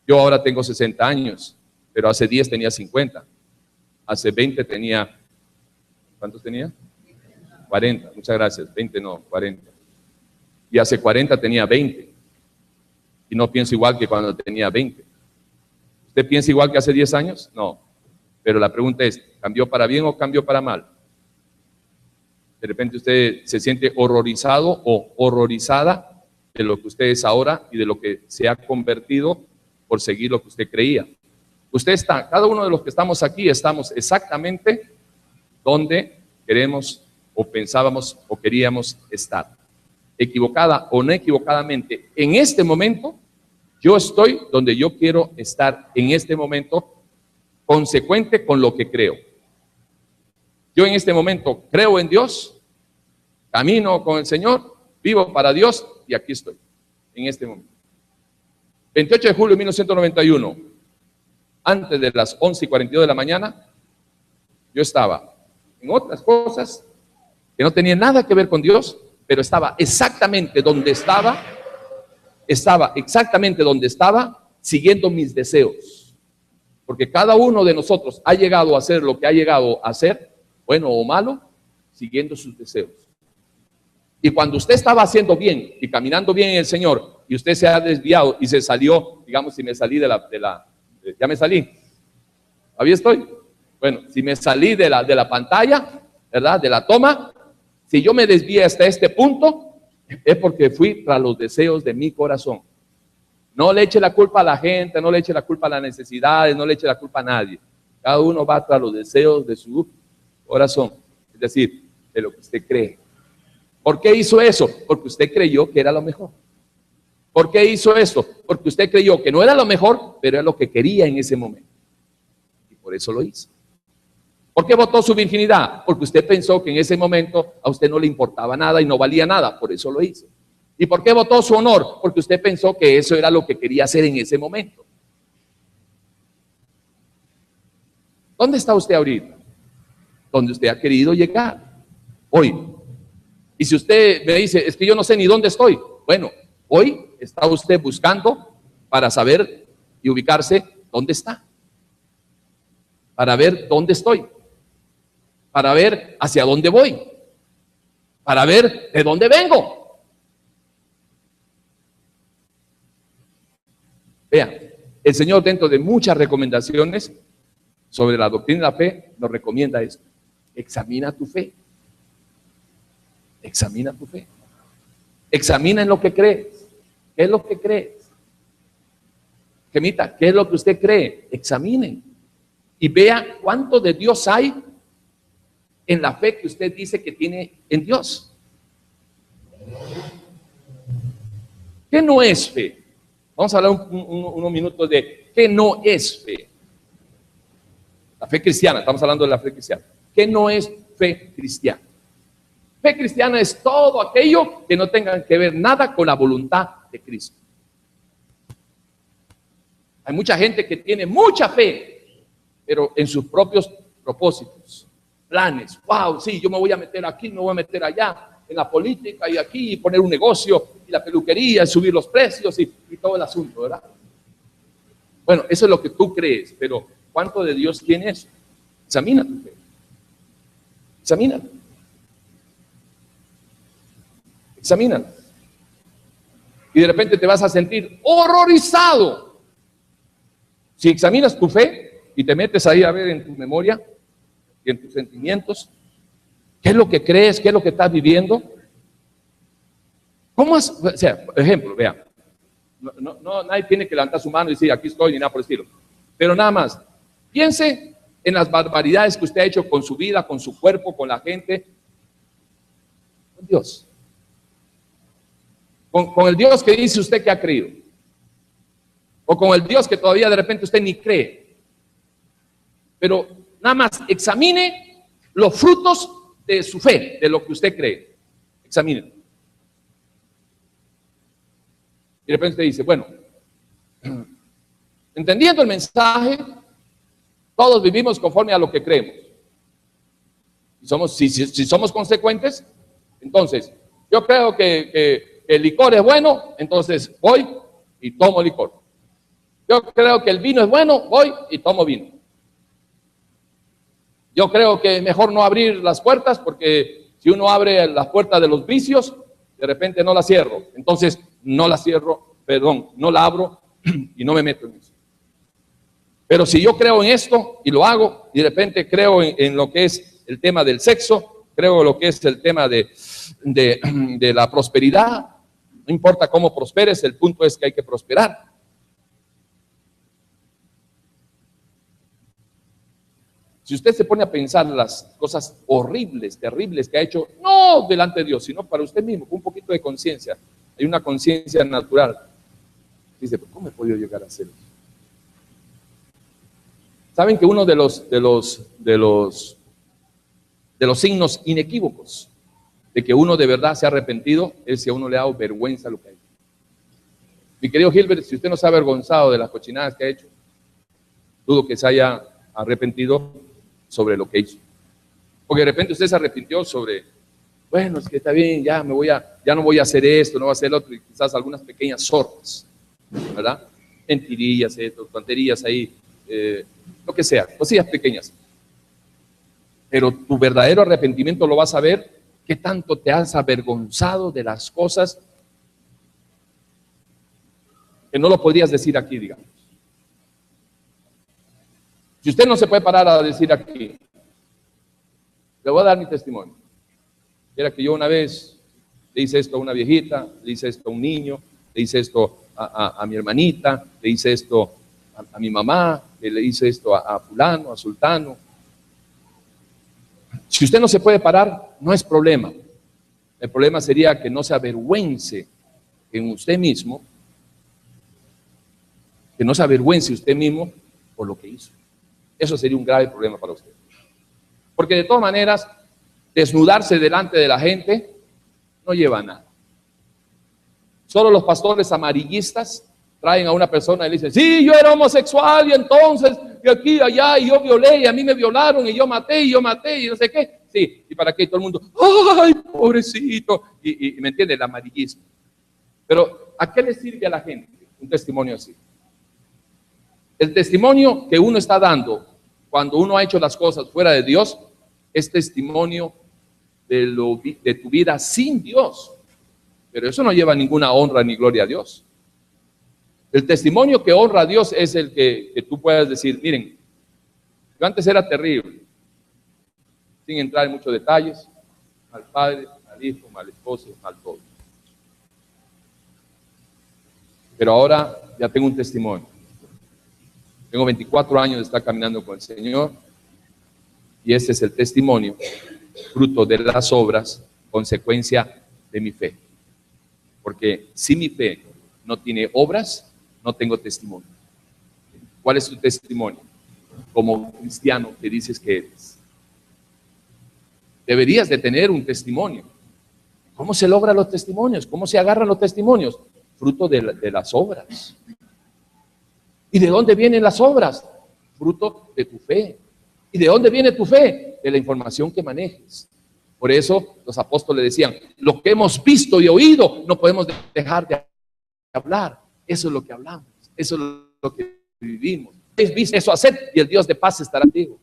Yo ahora tengo 60 años, pero hace 10 tenía 50. Hace 20 tenía, ¿cuántos tenía? 40, muchas gracias, 20 no, 40. Y hace 40 tenía 20. Y no pienso igual que cuando tenía 20. ¿Usted piensa igual que hace 10 años? No. Pero la pregunta es, ¿cambió para bien o cambió para mal? De repente usted se siente horrorizado o horrorizada de lo que usted es ahora y de lo que se ha convertido por seguir lo que usted creía. Usted está, cada uno de los que estamos aquí, estamos exactamente donde queremos o pensábamos o queríamos estar. Equivocada o no equivocadamente, en este momento, yo estoy donde yo quiero estar en este momento, consecuente con lo que creo. Yo en este momento creo en Dios, camino con el Señor, vivo para Dios y aquí estoy, en este momento. 28 de julio de 1991, antes de las 11:42 de la mañana, yo estaba en otras cosas que no tenían nada que ver con Dios, pero estaba exactamente donde estaba siguiendo mis deseos. Porque cada uno de nosotros ha llegado a hacer lo que ha llegado a hacer, bueno o malo, siguiendo sus deseos. Y cuando usted estaba haciendo bien y caminando bien en el Señor, y usted se ha desviado y se salió, digamos, si me salí ya me salí, ¿todavía estoy? Bueno, si me salí de la pantalla, ¿verdad? De la toma, si yo me desvié hasta este punto, es porque fui tras los deseos de mi corazón. No le eche la culpa a la gente, no le eche la culpa a las necesidades, no le eche la culpa a nadie. Cada uno va tras los deseos de su corazón, es decir, de lo que usted cree. ¿Por qué hizo eso? Porque usted creyó que era lo mejor. ¿Por qué hizo eso? Porque usted creyó que no era lo mejor, pero era lo que quería en ese momento. Y por eso lo hizo. ¿Por qué votó su virginidad? Porque usted pensó que en ese momento a usted no le importaba nada y no valía nada, por eso lo hizo. ¿Y por qué votó su honor? Porque usted pensó que eso era lo que quería hacer en ese momento. ¿Dónde está usted ahorita? Donde usted ha querido llegar, hoy. Y si usted me dice, es que yo no sé ni dónde estoy, bueno, hoy está usted buscando para saber y ubicarse dónde está, para ver dónde estoy, para ver hacia dónde voy, para ver de dónde vengo. Vean, el Señor, dentro de muchas recomendaciones sobre la doctrina de la fe, nos recomienda esto: examina tu fe. Examina tu fe. Examina en lo que crees. ¿Qué es lo que crees? Gemita, ¿qué es lo que usted cree? Examine y vea cuánto de Dios hay en la fe que usted dice que tiene en Dios. ¿Qué no es fe? Vamos a hablar unos minutos de qué no es fe. La fe cristiana, estamos hablando de la fe cristiana. ¿Qué no es fe cristiana? Fe cristiana es todo aquello que no tenga que ver nada con la voluntad de Cristo. Hay mucha gente que tiene mucha fe, pero en sus propios propósitos, planes. Wow, sí, yo me voy a meter aquí, me voy a meter allá, en la política y aquí, y poner un negocio, y la peluquería, y subir los precios y todo el asunto, ¿verdad? Bueno, eso es lo que tú crees, pero ¿cuánto de Dios tiene eso? Examina tu fe. Examínala. Examínala. Y de repente te vas a sentir horrorizado. Si examinas tu fe y te metes ahí a ver en tu memoria y en tus sentimientos, ¿qué es lo que crees? ¿Qué es lo que estás viviendo? ¿Cómo has, o sea, por ejemplo, vean, nadie tiene que levantar su mano y decir aquí estoy ni nada por el estilo, pero nada más, piense en las barbaridades que usted ha hecho con su vida, con su cuerpo, con la gente, con Dios. Con el Dios que dice usted que ha creído. o con el Dios que todavía de repente usted ni cree. Pero nada más examine los frutos de su fe, de lo que usted cree. Examine. Y de repente usted dice, bueno, entendiendo el mensaje, todos vivimos conforme a lo que creemos. Si somos consecuentes, entonces, yo creo que el licor es bueno, entonces voy y tomo licor. Yo creo que el vino es bueno, voy y tomo vino. Yo creo que es mejor no abrir las puertas, porque si uno abre las puertas de los vicios, de repente no las cierro. Entonces, no la cierro, perdón, no la abro y no me meto en eso. Pero si yo creo en esto y lo hago, y de repente creo en lo que es el tema del sexo, creo en lo que es el tema de la prosperidad, no importa cómo prosperes, el punto es que hay que prosperar. Si usted se pone a pensar las cosas horribles, terribles que ha hecho, no delante de Dios, sino para usted mismo, con un poquito de conciencia, hay una conciencia natural. Dice, ¿cómo he podido llegar a hacerlo? ¿Saben que uno de los signos inequívocos de que uno de verdad se ha arrepentido es si a uno le ha dado vergüenza lo que ha hecho? Mi querido Gilbert, si usted no se ha avergonzado de las cochinadas que ha hecho, dudo que se haya arrepentido sobre lo que hizo. Porque de repente usted se arrepintió sobre, bueno, es que está bien, ya no voy a hacer esto, no voy a hacer lo otro, y quizás algunas pequeñas sordas, ¿verdad? Mentirillas, tonterías ahí, lo que sea, cosillas pequeñas. Pero tu verdadero arrepentimiento lo vas a ver, qué tanto te has avergonzado de las cosas que no lo podrías decir aquí, digamos. Si usted no se puede parar a decir aquí, le voy a dar mi testimonio. Era que yo una vez le hice esto a una viejita, le hice esto a un niño, le hice esto a mi hermanita, le hice esto a mi mamá, le hice esto a fulano, a sultano. Si usted no se puede parar, no es problema. El problema sería que no se avergüence en usted mismo, que no se avergüence usted mismo por lo que hizo. Eso sería un grave problema para usted. Porque de todas maneras, desnudarse delante de la gente no lleva a nada. Solo los pastores amarillistas traen a una persona y le dicen, sí, yo era homosexual y entonces, y aquí, y allá, y yo violé, y a mí me violaron, y yo maté, y no sé qué. Sí, y para qué todo el mundo, ay, pobrecito, y me entiende, el amarillismo. Pero, ¿a qué le sirve a la gente un testimonio así? El testimonio que uno está dando cuando uno ha hecho las cosas fuera de Dios es testimonio de tu vida sin Dios. Pero eso no lleva ninguna honra ni gloria a Dios. El testimonio que honra a Dios es el que tú puedas decir, miren, yo antes era terrible, sin entrar en muchos detalles, al padre, al hijo, al esposo, al todo. Pero ahora ya tengo un testimonio. Tengo 24 años de estar caminando con el Señor y este es el testimonio, fruto de las obras, consecuencia de mi fe. Porque si mi fe no tiene obras, no tengo testimonio. ¿Cuál es tu testimonio? Como cristiano que dices que eres. Deberías de tener un testimonio. ¿Cómo se logran los testimonios? ¿Cómo se agarran los testimonios? Fruto de las obras. ¿Y de dónde vienen las obras? Fruto de tu fe. ¿Y de dónde viene tu fe? De la información que manejes. Por eso los apóstoles decían, lo que hemos visto y oído, no podemos dejar de hablar. Eso es lo que hablamos. Eso es lo que vivimos. ¿Habéis visto eso hacer? Y el Dios de paz estará contigo.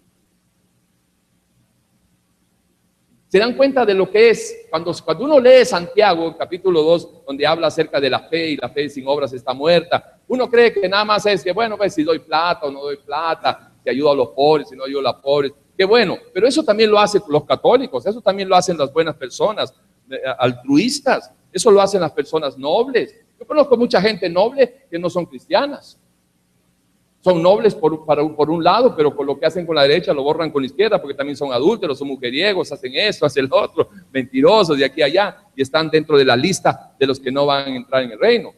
¿Se dan cuenta de lo que es? Cuando uno lee Santiago, capítulo 2, donde habla acerca de la fe y la fe sin obras está muerta, uno cree que nada más es que, bueno, pues si doy plata o no doy plata, si ayudo a los pobres, si no ayudo a los pobres, qué bueno, pero eso también lo hacen los católicos, eso también lo hacen las buenas personas, altruistas, eso lo hacen las personas nobles. Yo conozco mucha gente noble que no son cristianas. Son nobles por un lado, pero con lo que hacen con la derecha lo borran con la izquierda, porque también son adúlteros, son mujeriegos, hacen esto, hacen lo otro, mentirosos de aquí a allá, y están dentro de la lista de los que no van a entrar en el reino.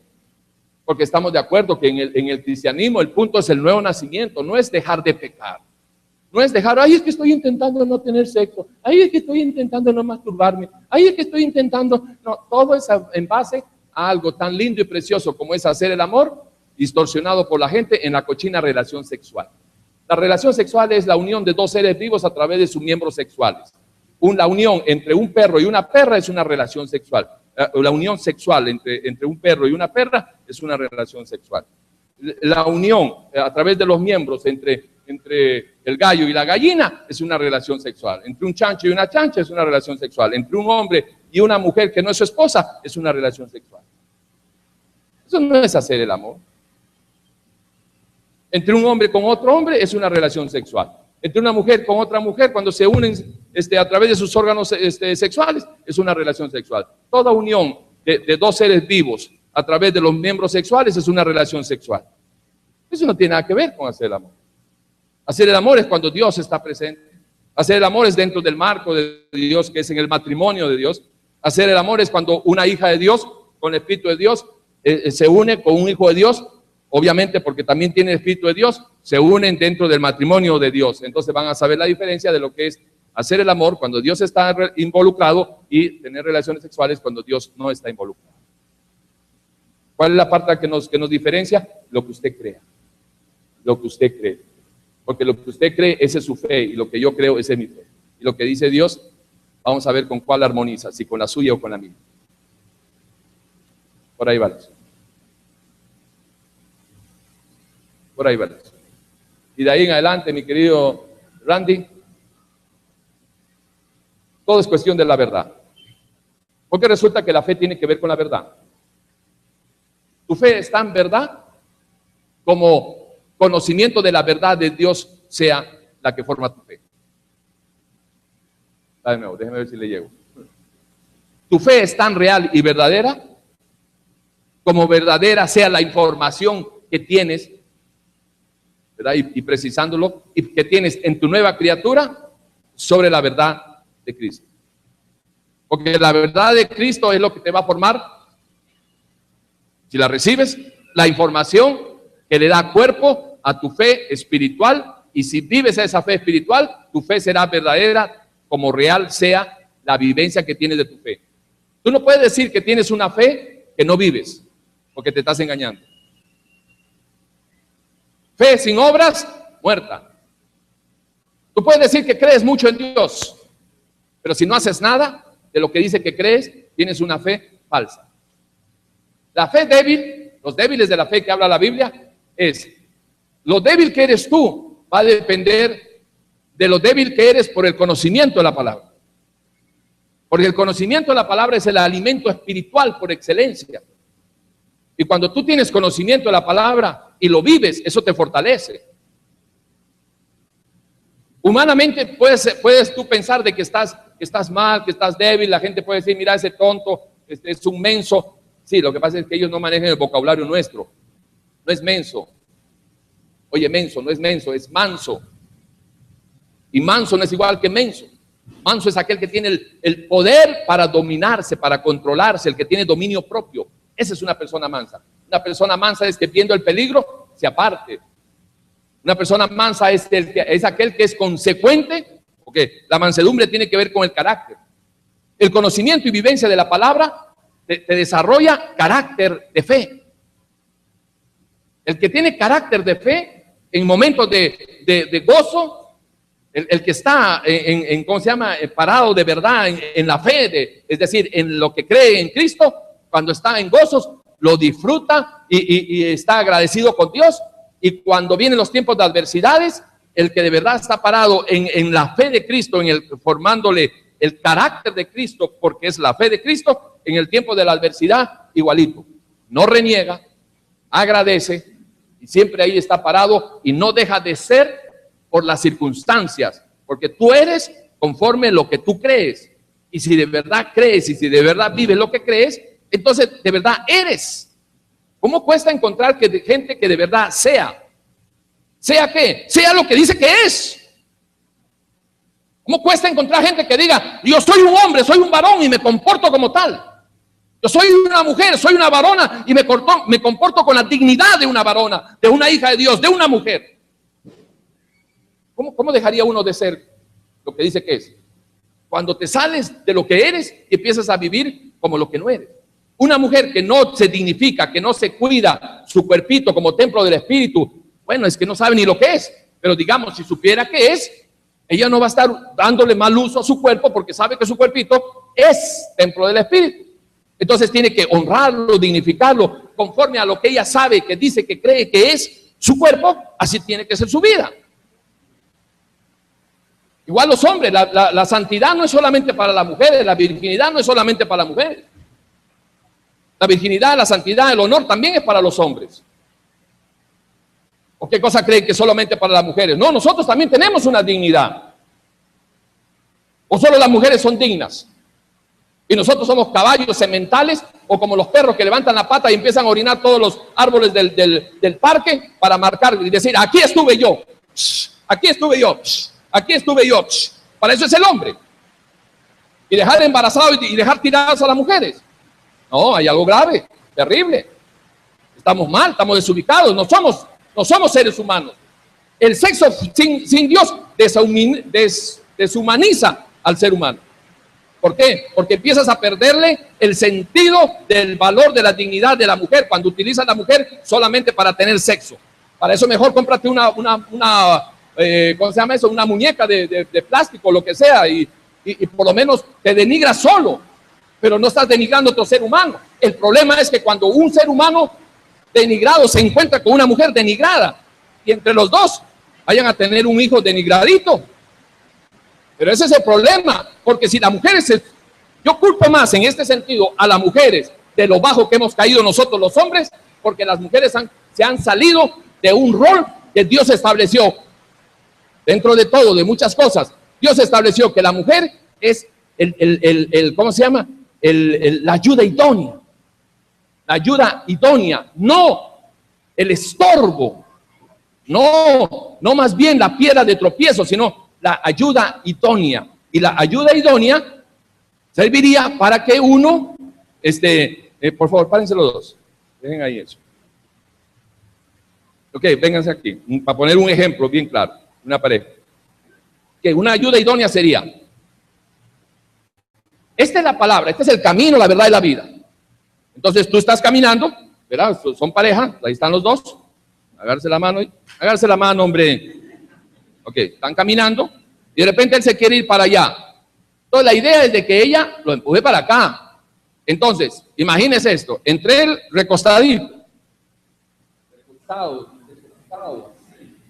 porque estamos de acuerdo que en el cristianismo el punto es el nuevo nacimiento, no es dejar de pecar. No es dejar, ay, es que estoy intentando no tener sexo, ay, es que estoy intentando no masturbarme, ay, es que estoy intentando, no, todo es en base a algo tan lindo y precioso como es hacer el amor, distorsionado por la gente en la cochina relación sexual. La relación sexual es la unión de dos seres vivos a través de sus miembros sexuales. La unión entre un perro y una perra es una relación sexual. La unión sexual entre un perro y una perra es una relación sexual. La unión a través de los miembros entre el gallo y la gallina es una relación sexual. Entre un chancho y una chancha es una relación sexual. Entre un hombre y una mujer que no es su esposa es una relación sexual. Eso no es hacer el amor. Entre un hombre con otro hombre es una relación sexual. Entre una mujer con otra mujer, cuando se unen a través de sus órganos sexuales, es una relación sexual. Toda unión de dos seres vivos a través de los miembros sexuales es una relación sexual. Eso no tiene nada que ver con hacer el amor. Hacer el amor es cuando Dios está presente. Hacer el amor es dentro del marco de Dios, que es en el matrimonio de Dios. Hacer el amor es cuando una hija de Dios, con el Espíritu de Dios, se une con un hijo de Dios, obviamente porque también tiene el Espíritu de Dios, se unen dentro del matrimonio de Dios. Entonces van a saber la diferencia de lo que es hacer el amor cuando Dios está involucrado y tener relaciones sexuales cuando Dios no está involucrado. ¿Cuál es la parte que nos diferencia? Lo que usted crea. Lo que usted cree. Porque lo que usted cree, esa es su fe, y lo que yo creo, esa es mi fe. Y lo que dice Dios, vamos a ver con cuál armoniza, si con la suya o con la mía. Por ahí va eso. Por ahí va eso. Y de ahí en adelante, mi querido Randy, todo es cuestión de la verdad. Porque resulta que la fe tiene que ver con la verdad. Tu fe está en verdad como conocimiento de la verdad de Dios sea la que forma tu fe. De nuevo, déjeme ver si le llego. Tu fe es tan real y verdadera como verdadera sea la información que tienes, ¿verdad? Y precisándolo, y que tienes en tu nueva criatura sobre la verdad de Cristo. Porque la verdad de Cristo es lo que te va a formar, si la recibes, la información que le da cuerpo a tu fe espiritual, y si vives esa fe espiritual, tu fe será verdadera como real sea la vivencia que tienes de tu fe. Tú no puedes decir que tienes una fe que no vives, porque te estás engañando. Fe sin obras, muerta. Tú puedes decir que crees mucho en Dios, pero si no haces nada de lo que dice que crees, tienes una fe falsa. La fe débil, los débiles de la fe que habla la Biblia, es lo débil que eres tú, va a depender de lo débil que eres por el conocimiento de la palabra. Porque el conocimiento de la palabra es el alimento espiritual por excelencia. Y cuando tú tienes conocimiento de la palabra y lo vives, eso te fortalece. Humanamente puedes tú pensar de que estás mal, que estás débil. La gente puede decir, mira, ese tonto es un menso. Sí, lo que pasa es que ellos no manejan el vocabulario nuestro. No es menso. Oye, menso, no es menso, es manso. Y manso no es igual que menso. Manso es aquel que tiene el poder para dominarse, para controlarse, el que tiene dominio propio. Esa es una persona mansa. Una persona mansa es que viendo el peligro se aparte. Una persona mansa es aquel que es consecuente, porque la mansedumbre tiene que ver con el carácter. El conocimiento y vivencia de la palabra te desarrolla carácter de fe. El que tiene carácter de fe en momentos de gozo, el que está ¿cómo se llama? Parado de verdad en la fe, es decir, en lo que cree en Cristo, cuando está en gozos, lo disfruta y está agradecido con Dios. Y cuando vienen los tiempos de adversidades, el que de verdad está parado en la fe de Cristo, formándole el carácter de Cristo, porque es la fe de Cristo, en el tiempo de la adversidad, igualito. No reniega, agradece, y siempre ahí está parado y no deja de ser por las circunstancias, porque tú eres conforme lo que tú crees. Y si de verdad crees y si de verdad vives lo que crees, entonces de verdad eres. ¿Cómo cuesta encontrar gente que de verdad sea? ¿Sea qué? Sea lo que dice que es. ¿Cómo cuesta encontrar gente que diga, yo soy un hombre, soy un varón y me comporto como tal? Yo soy una mujer, soy una varona y me comporto con la dignidad de una varona, de una hija de Dios, de una mujer. ¿Cómo dejaría uno de ser lo que dice que es? Cuando te sales de lo que eres y empiezas a vivir como lo que no eres. Una mujer que no se dignifica, que no se cuida su cuerpito como templo del Espíritu, bueno, es que no sabe ni lo que es. Pero digamos, si supiera qué es, ella no va a estar dándole mal uso a su cuerpo porque sabe que su cuerpito es templo del Espíritu. Entonces tiene que honrarlo, dignificarlo, conforme a lo que ella sabe, que dice, que cree que es su cuerpo, así tiene que ser su vida. Igual los hombres, la santidad no es solamente para las mujeres, la virginidad no es solamente para las mujeres. La virginidad, la santidad, el honor también es para los hombres. ¿O qué cosa creen que solamente para las mujeres? No, nosotros también tenemos una dignidad. ¿O solo las mujeres son dignas? Y nosotros somos caballos sementales, o como los perros que levantan la pata y empiezan a orinar todos los árboles del parque para marcar y decir, aquí estuve yo, aquí estuve yo, aquí estuve yo. Para eso es el hombre. Y dejar embarazados y dejar tiradas a las mujeres. No, hay algo grave, terrible. Estamos mal, estamos desubicados, no somos seres humanos. El sexo sin Dios deshumaniza al ser humano. ¿Por qué? Porque empiezas a perderle el sentido del valor de la dignidad de la mujer cuando utilizas a la mujer solamente para tener sexo. Para eso mejor cómprate ¿cómo se llama eso? Una muñeca de plástico, lo que sea, y por lo menos te denigras solo, pero no estás denigrando a otro ser humano. El problema es que cuando un ser humano denigrado se encuentra con una mujer denigrada y entre los dos vayan a tener un hijo denigradito. Pero ese es el problema, porque si las mujeres, yo culpo más en este sentido a las mujeres de lo bajo que hemos caído nosotros los hombres, porque las mujeres se han salido de un rol que Dios estableció. Dentro de todo, de muchas cosas, Dios estableció que la mujer es ¿cómo se llama? La ayuda idónea. La ayuda idónea, no el estorbo, no más bien la piedra de tropiezo, sino la ayuda idónea. Y la ayuda idónea serviría para que uno, por favor, párense los dos, dejen ahí eso. Ok, vénganse aquí, para poner un ejemplo bien claro, una pareja. Que una ayuda idónea sería, esta es la palabra, este es el camino, la verdad y la vida. Entonces tú estás caminando, ¿verdad? Son pareja, ahí están los dos. Agárrese la mano, hombre. Ok, están caminando y de repente él se quiere ir para allá. Entonces la idea es de que ella lo empuje para acá. Entonces, imagínese esto, entre él recostadito,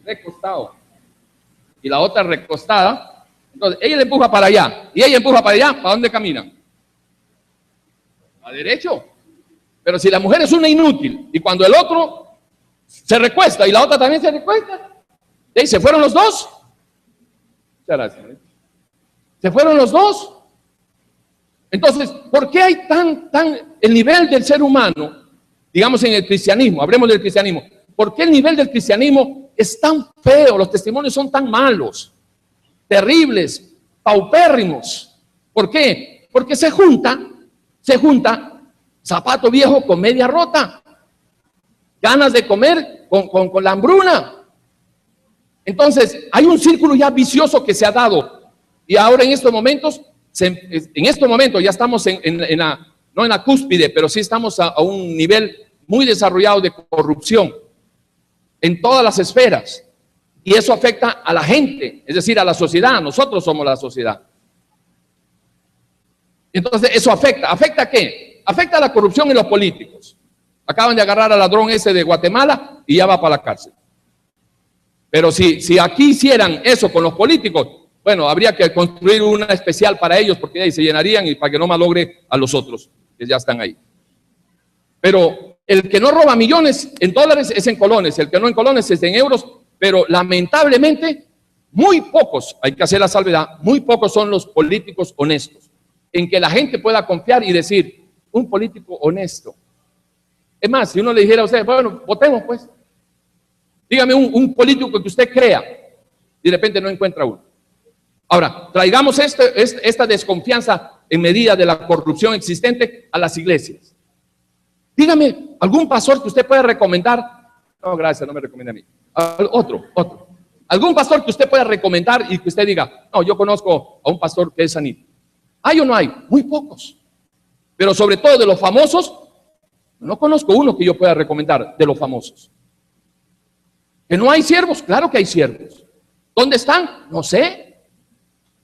recostado, y la otra recostada. Entonces ella le empuja para allá y ella empuja para allá. ¿Para dónde caminan? A derecho. Pero si la mujer es una inútil y cuando el otro se recuesta y la otra también se recuesta, y se fueron los dos. Muchas gracias. Se fueron los dos. Entonces, ¿por qué hay el nivel del ser humano, digamos en el cristianismo, hablemos del cristianismo, ¿por qué el nivel del cristianismo es tan feo? Los testimonios son tan malos, terribles, paupérrimos. ¿Por qué? Porque se junta zapato viejo con media rota, ganas de comer con la hambruna. Entonces, hay un círculo ya vicioso que se ha dado. Y ahora en estos momentos, ya estamos no en la cúspide, pero sí estamos a un nivel muy desarrollado de corrupción en todas las esferas. Y eso afecta a la gente, es decir, a la sociedad. Nosotros somos la sociedad. Entonces, eso afecta. ¿Afecta a qué? Afecta a la corrupción en los políticos. Acaban de agarrar al ladrón ese de Guatemala y ya va para la cárcel. Pero si aquí hicieran eso con los políticos, bueno, habría que construir una especial para ellos porque ahí se llenarían y para que no malogre a los otros que ya están ahí. Pero el que no roba millones en dólares es en colones, el que no en colones es en euros, pero lamentablemente muy pocos, hay que hacer la salvedad, muy pocos son los políticos honestos, en que la gente pueda confiar y decir, un político honesto. Es más, si uno le dijera a usted, bueno, votemos pues, dígame un político que usted crea, y de repente no encuentra uno. Ahora, traigamos esta desconfianza en medida de la corrupción existente a las iglesias. Dígame, ¿algún pastor que usted pueda recomendar? No, gracias, no me recomienda a mí. Otro. ¿Algún pastor que usted pueda recomendar y que usted diga, no, yo conozco a un pastor que es sanito? ¿Hay o no hay? Muy pocos. Pero sobre todo de los famosos, no conozco uno que yo pueda recomendar de los famosos. ¿Que no hay siervos? Claro que hay siervos. ¿Dónde están? No sé.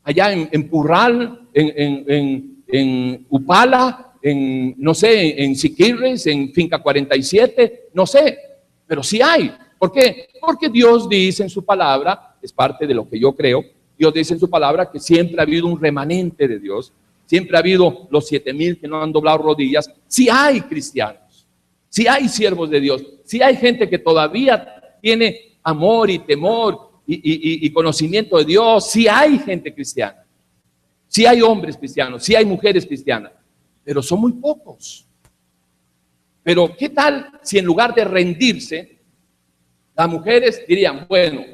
Allá en Purral, en Upala, no sé, en Siquirres, en Finca 47, no sé. Pero sí hay. ¿Por qué? Porque Dios dice en su palabra, es parte de lo que yo creo, Dios dice en su palabra que siempre ha habido un remanente de Dios, siempre ha habido los 7,000 que no han doblado rodillas. Sí hay cristianos, sí hay siervos de Dios, sí hay gente que todavía tiene amor y temor y conocimiento de Dios, sí hay gente cristiana, sí hay hombres cristianos, sí hay mujeres cristianas, pero son muy pocos. Pero ¿qué tal si en lugar de rendirse, las mujeres dirían, bueno,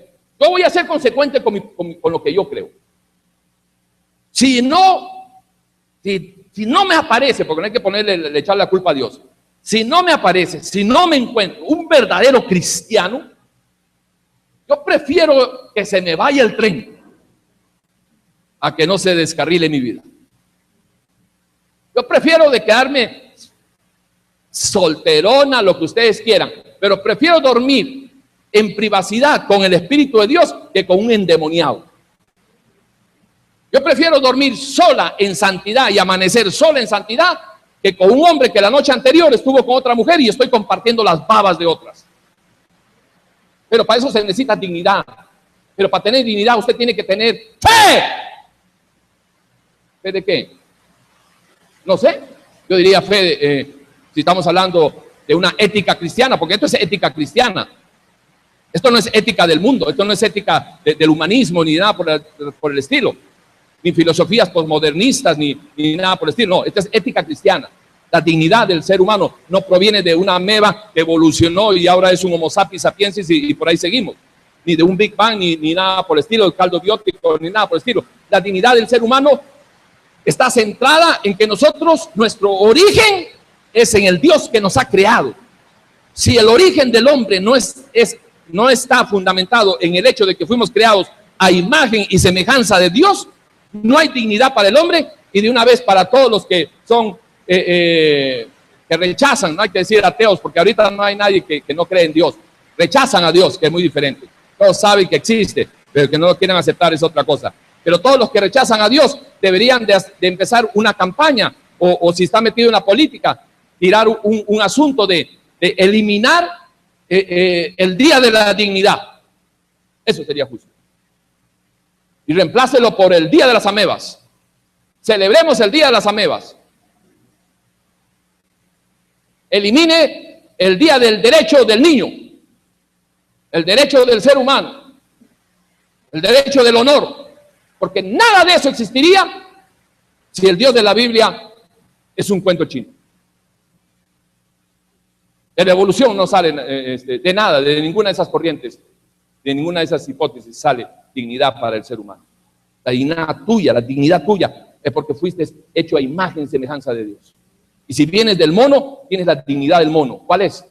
yo voy a ser consecuente con lo que yo creo? Si no me aparece, porque no hay que ponerle, echar la culpa a Dios, si no me aparece, si no me encuentro un verdadero cristiano, yo prefiero que se me vaya el tren a que no se descarrile mi vida. Yo prefiero de quedarme solterona, lo que ustedes quieran, pero prefiero dormir en privacidad con el Espíritu de Dios que con un endemoniado. Yo prefiero dormir sola en santidad y amanecer sola en santidad que con un hombre que la noche anterior estuvo con otra mujer y estoy compartiendo las babas de otras. Pero para eso se necesita dignidad. Pero para tener dignidad usted tiene que tener fe. ¿Fe de qué? No sé. Yo diría fe, si estamos hablando de una ética cristiana, porque esto es ética cristiana. Esto no es ética del mundo, esto no es ética del humanismo, ni nada por el estilo, ni filosofías posmodernistas, ni nada por el estilo. No, esto es ética cristiana. La dignidad del ser humano no proviene de una ameba que evolucionó y ahora es un Homo sapiens sapiensis y por ahí seguimos. Ni de un Big Bang, ni nada por el estilo, el caldo biótico, ni nada por el estilo. La dignidad del ser humano está centrada en que nosotros, nuestro origen es en el Dios que nos ha creado. Si el origen del hombre no está fundamentado en el hecho de que fuimos creados a imagen y semejanza de Dios, no hay dignidad para el hombre. Y de una vez para todos los que son que rechazan, no hay que decir ateos, porque ahorita no hay nadie que no cree en Dios, rechazan a Dios, que es muy diferente. Todos saben que existe, pero que no lo quieren aceptar es otra cosa. Pero todos los que rechazan a Dios deberían de empezar una campaña, o si está metido en la política, tirar un asunto de eliminar el Día de la Dignidad. Eso sería justo. Y reemplácelo por el Día de las Amebas. Celebremos el Día de las Amebas. Elimine el Día del Derecho del Niño, el derecho del ser humano, el derecho del honor, porque nada de eso existiría si el Dios de la Biblia es un cuento chino. De la evolución no sale de nada, de ninguna de esas corrientes, de ninguna de esas hipótesis sale dignidad para el ser humano. La dignidad tuya es porque fuiste hecho a imagen y semejanza de Dios. Y si vienes del mono, tienes la dignidad del mono. ¿Cuál es?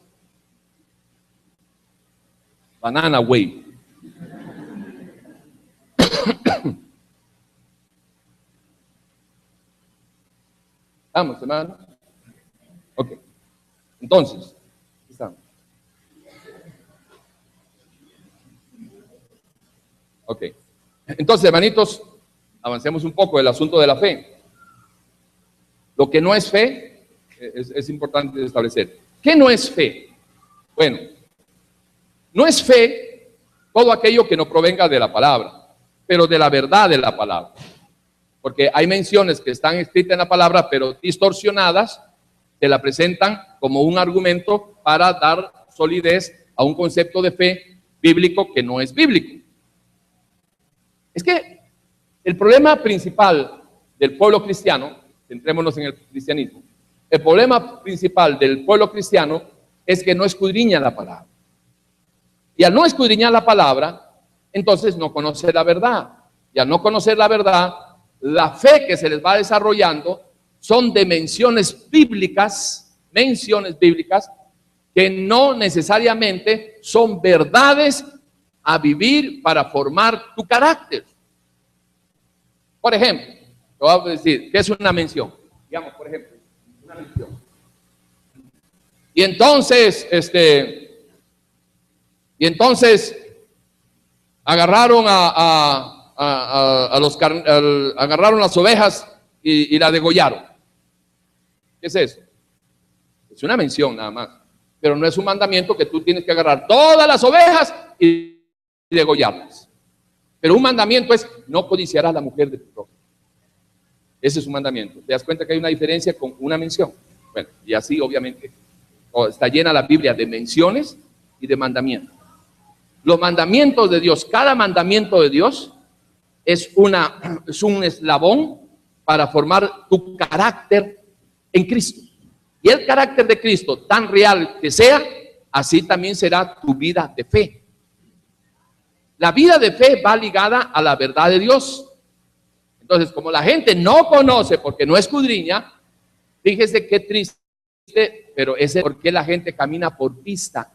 Banana way. ¿Estamos, hermano? Ok. Entonces, estamos. Ok. Entonces, hermanitos, avancemos un poco el asunto de la fe. Lo que no es fe, es importante establecer. ¿Qué no es fe? Bueno, no es fe todo aquello que no provenga de la palabra, pero de la verdad de la palabra. Porque hay menciones que están escritas en la palabra, pero distorsionadas, te la presentan como un argumento para dar solidez a un concepto de fe bíblico que no es bíblico. Es que el problema principal del pueblo cristiano, centrémonos en el cristianismo, el problema principal del pueblo cristiano es que no escudriña la palabra. Y al no escudriñar la palabra, entonces no conoce la verdad. Y al no conocer la verdad, la fe que se les va desarrollando son de menciones bíblicas que no necesariamente son verdades a vivir para formar tu carácter. Por ejemplo, te voy a decir, ¿qué es una mención? Digamos, por ejemplo, una mención. Y entonces, agarraron agarraron las ovejas y la degollaron. ¿Qué es eso? Es una mención nada más, pero no es un mandamiento que tú tienes que agarrar todas las ovejas y degollarlas. Pero un mandamiento es: no codiciarás a la mujer de tu prójimo. Ese es un mandamiento. ¿Te das cuenta que hay una diferencia con una mención? Bueno, y así obviamente está llena la Biblia de menciones y de mandamientos. Los mandamientos de Dios, cada mandamiento de Dios es un eslabón para formar tu carácter en Cristo. Y el carácter de Cristo, tan real que sea, así también será tu vida de fe. La vida de fe va ligada a la verdad de Dios. Entonces, como la gente no conoce porque no escudriña, fíjese qué triste, pero ese es porque la gente camina por vista.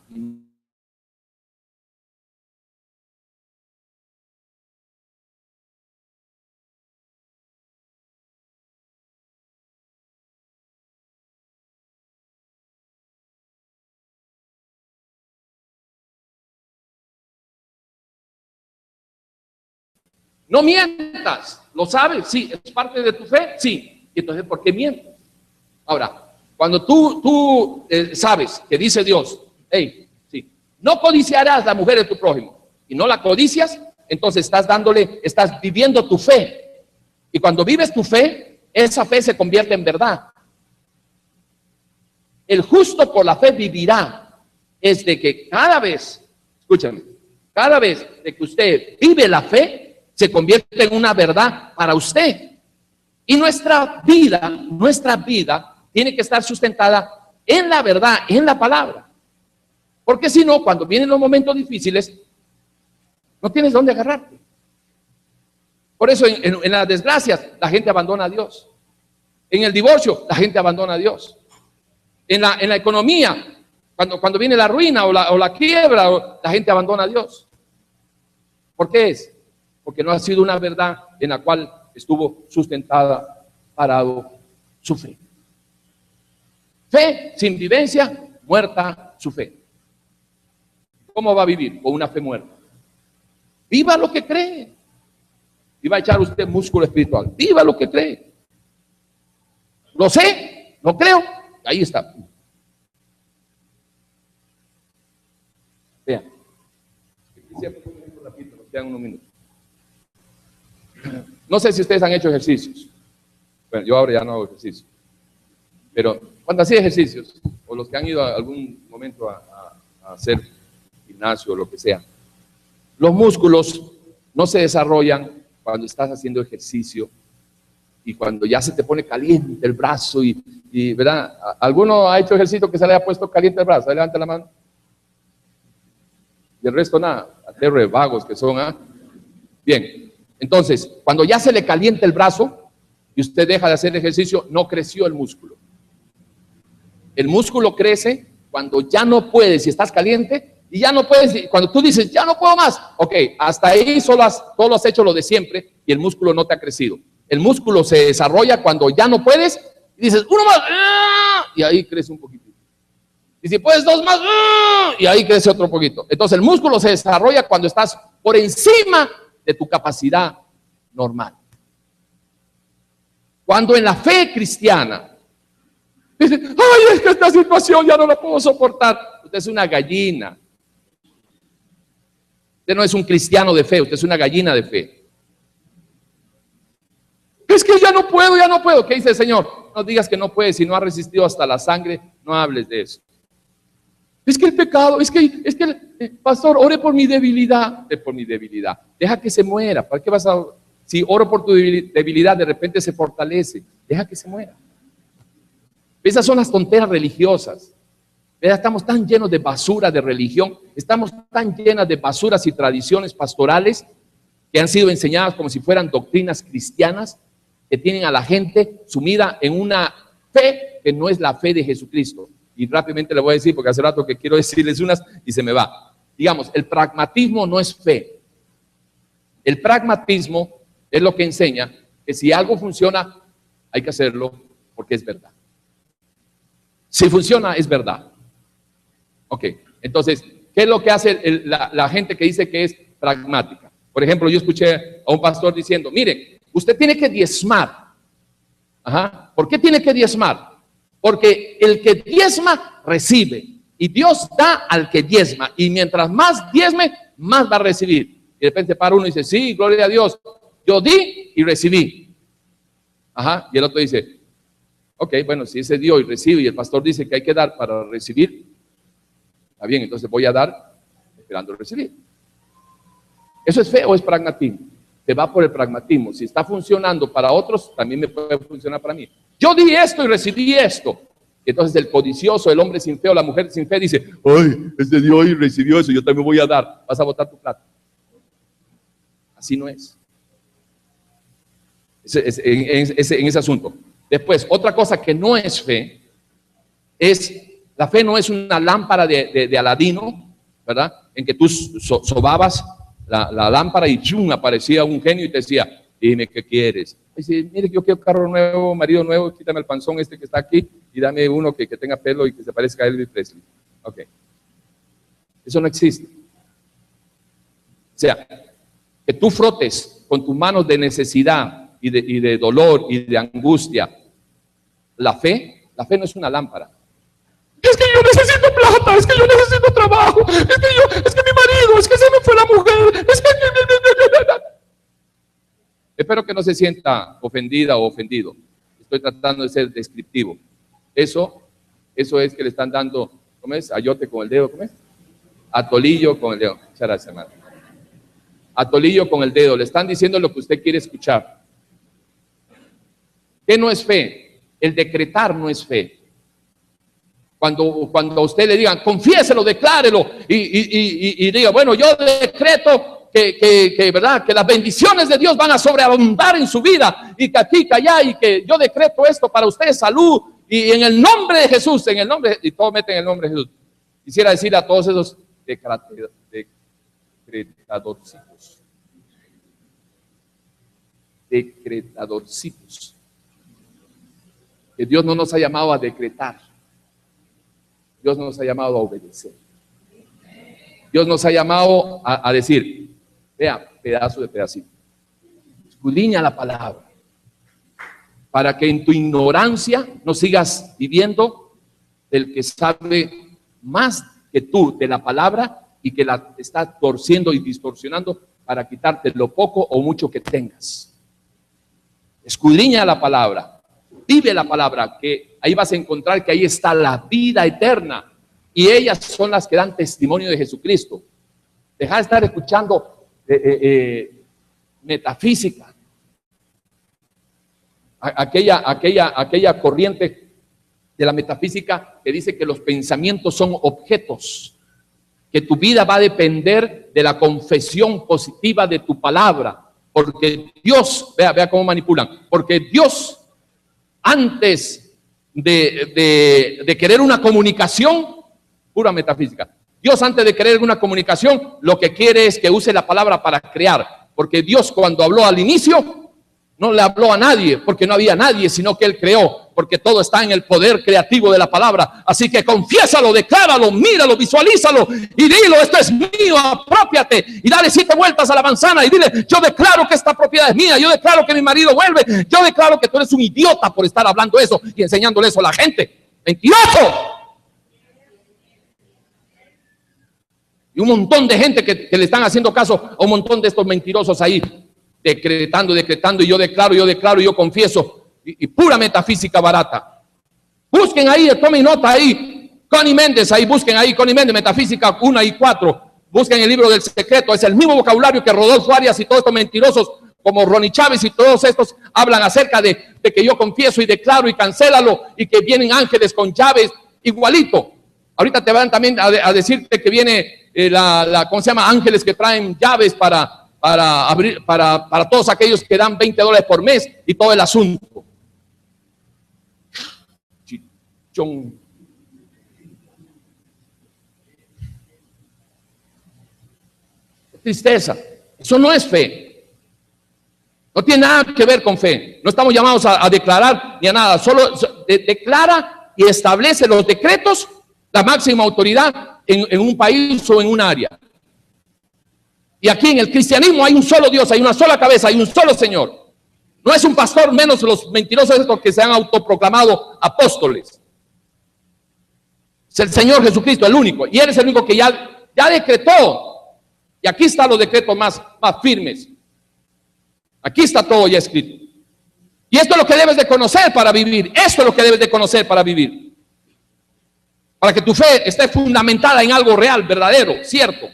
No mientas, ¿lo sabes? Sí. ¿Es parte de tu fe? Sí. ¿Y entonces por qué mientes? Ahora, cuando tú sabes que dice Dios, hey, sí, no codiciarás la mujer de tu prójimo, y no la codicias, entonces estás viviendo tu fe. Y cuando vives tu fe, esa fe se convierte en verdad. El justo por la fe vivirá. Es de que cada vez, escúchame, cada vez de que usted vive la fe, se convierte en una verdad para usted. Y nuestra vida tiene que estar sustentada en la verdad, en la palabra. Porque si no, cuando vienen los momentos difíciles, no tienes dónde agarrarte. Por eso en las desgracias, la gente abandona a Dios. En el divorcio, la gente abandona a Dios. En la economía, cuando viene la ruina o la quiebra, la gente abandona a Dios. ¿Por qué es? Porque no ha sido una verdad en la cual estuvo sustentada, parado su fe. Fe sin vivencia, muerta su fe. ¿Cómo va a vivir? Con una fe muerta. Viva lo que cree. Y va a echar usted músculo espiritual. Viva lo que cree. Lo sé, lo creo. Ahí está. Vean. Nos quedan unos minutos. No sé si ustedes han hecho ejercicios. Bueno, yo ahora ya no hago ejercicio. Pero cuando hacía ejercicios, o los que han ido a algún momento a hacer gimnasio o lo que sea, los músculos no se desarrollan cuando estás haciendo ejercicio y cuando ya se te pone caliente el brazo y ¿verdad? ¿Alguno ha hecho ejercicio que se le haya puesto caliente el brazo? Levanta la mano. Y el resto nada, aterros vagos que son, ¿ah? Bien. Entonces, cuando ya se le calienta el brazo y usted deja de hacer ejercicio, no creció el músculo. El músculo crece cuando ya no puedes, si estás caliente, y ya no puedes, cuando tú dices, ya no puedo más, ok, hasta ahí solo has hecho lo de siempre y el músculo no te ha crecido. El músculo se desarrolla cuando ya no puedes y dices, uno más, y ahí crece un poquito. Y si puedes dos más, y ahí crece otro poquito. Entonces el músculo se desarrolla cuando estás por encima de tu capacidad normal. Cuando en la fe cristiana dice, ay, es que esta situación ya no la puedo soportar, usted es una gallina. Usted no es un cristiano de fe, usted es una gallina de fe. Es que ya no puedo. ¿Qué dice el Señor? No digas que no puedes, si no has resistido hasta la sangre, no hables de eso. Es que el pecado, pastor, ore por mi debilidad. Por mi debilidad. Deja que se muera. ¿Para qué vas a? Si oro por tu debilidad, de repente se fortalece. Deja que se muera. Esas son las tonteras religiosas. Estamos tan llenos de basura de religión. Estamos tan llenas de basuras y tradiciones pastorales que han sido enseñadas como si fueran doctrinas cristianas. que tienen a la gente sumida en una fe que no es la fe de Jesucristo. Y rápidamente le voy a decir, porque hace rato que quiero decirles unas y se me va. Digamos, el pragmatismo no es fe. El pragmatismo es lo que enseña que si algo funciona, hay que hacerlo porque es verdad. Si funciona, es verdad. Ok, entonces, ¿qué es lo que hace la gente que dice que es pragmática? Por ejemplo, yo escuché a un pastor diciendo, mire, usted tiene que diezmar. Ajá. ¿Por qué tiene que diezmar? Porque el que diezma, recibe. Y Dios da al que diezma. Y mientras más diezme, más va a recibir. Y de repente para uno y dice, sí, gloria a Dios, yo di y recibí. Ajá. Y el otro dice, ok, bueno, si ese dio y recibe y el pastor dice que hay que dar para recibir, está bien, entonces voy a dar esperando recibir. ¿Eso es fe o es pragmatismo? Se va por el pragmatismo. Si está funcionando para otros, también me puede funcionar para mí. Yo di esto y recibí esto. Entonces el codicioso, el hombre sin fe o la mujer sin fe dice, ay, este dio y recibió eso, yo también voy a dar. Vas a botar tu plata. Así no es. En ese asunto. Después, otra cosa que no es fe, la fe no es una lámpara de Aladino, ¿verdad? En que tú sobabas la lámpara y ¡chum! Aparecía un genio y te decía, dime qué quieres. Y dice, mire, yo quiero carro nuevo, marido nuevo, quítame el panzón este que está aquí y dame uno que tenga pelo y que se parezca a Elvis Presley. Ok. Eso no existe. O sea, que tú frotes con tus manos de necesidad y de dolor y de angustia. La fe no es una lámpara. Es que yo necesito plata, es que yo necesito trabajo, es que mi marido, es que se me fue la mujer, es que... Espero que no se sienta ofendida o ofendido. Estoy tratando de ser descriptivo. Eso es que le están dando, ¿cómo es? Ayote con el dedo, ¿cómo es? Atolillo con el dedo. Muchas gracias, hermano. Atolillo con el dedo. Le están diciendo lo que usted quiere escuchar. ¿Qué no es fe? El decretar no es fe. Cuando a usted le digan, confiéselo, declárelo y diga, bueno, yo decreto ¿verdad? Que las bendiciones de Dios van a sobreabundar en su vida y que aquí, que allá, y que yo decreto esto para ustedes, salud, y en el nombre de Jesús, y todos meten el nombre de Jesús. Quisiera decirle a todos esos decretadorcitos, que Dios no nos ha llamado a decretar. Dios nos ha llamado a obedecer. Dios nos ha llamado a decir, vea, pedazo de pedacito. Escudriña la palabra. Para que en tu ignorancia no sigas viviendo del que sabe más que tú de la palabra y que la está torciendo y distorsionando para quitarte lo poco o mucho que tengas. Escudriña la palabra. Vive la palabra, que ahí vas a encontrar que ahí está la vida eterna. Y ellas son las que dan testimonio de Jesucristo. Deja de estar escuchando metafísica. Aquella corriente de la metafísica que dice que los pensamientos son objetos, que tu vida va a depender de la confesión positiva de tu palabra, porque Dios, vea cómo manipulan, porque Dios antes de querer una comunicación, pura metafísica, Dios antes de querer una comunicación, lo que quiere es que use la palabra para crear, porque Dios cuando habló al inicio, no le habló a nadie, porque no había nadie, sino que Él creó, porque todo está en el poder creativo de la palabra. Así que confiésalo, decláralo, míralo, visualízalo y dilo, esto es mío, apropiate, y dale 7 vueltas a la manzana y dile, yo declaro que esta propiedad es mía, yo declaro que mi marido vuelve, yo declaro que tú eres un idiota por estar hablando eso y enseñándole eso a la gente. ¡Mentiroso! Y un montón de gente que le están haciendo caso a un montón de estos mentirosos ahí, decretando, y yo declaro, y yo confieso, y pura metafísica barata. Busquen ahí, tomen nota ahí, Connie Méndez, ahí busquen ahí, Connie Méndez, Metafísica 1 y 4, busquen el libro del secreto, es el mismo vocabulario que Rodolfo Arias y todos estos mentirosos, como Ronnie Chávez y todos estos, hablan acerca de que yo confieso y declaro y cancélalo, y que vienen ángeles con llaves, igualito. Ahorita te van también a decirte que viene ¿cómo se llama? Ángeles que traen llaves para para abrir, para todos aquellos que dan $20 por mes y todo el asunto. Chichón. Tristeza. Eso no es fe. No tiene nada que ver con fe. No estamos llamados a declarar ni a nada. Solo declara y establece los decretos, la máxima autoridad en un país o en un área. Y aquí en el cristianismo hay un solo Dios, hay una sola cabeza, hay un solo Señor. No es un pastor, menos los mentirosos estos que se han autoproclamado apóstoles. Es el Señor Jesucristo, el único. Y Él es el único que ya decretó. Y aquí están los decretos más firmes. Aquí está todo ya escrito. Y esto es lo que debes de conocer para vivir. Esto es lo que debes de conocer para vivir. Para que tu fe esté fundamentada en algo real, verdadero, cierto.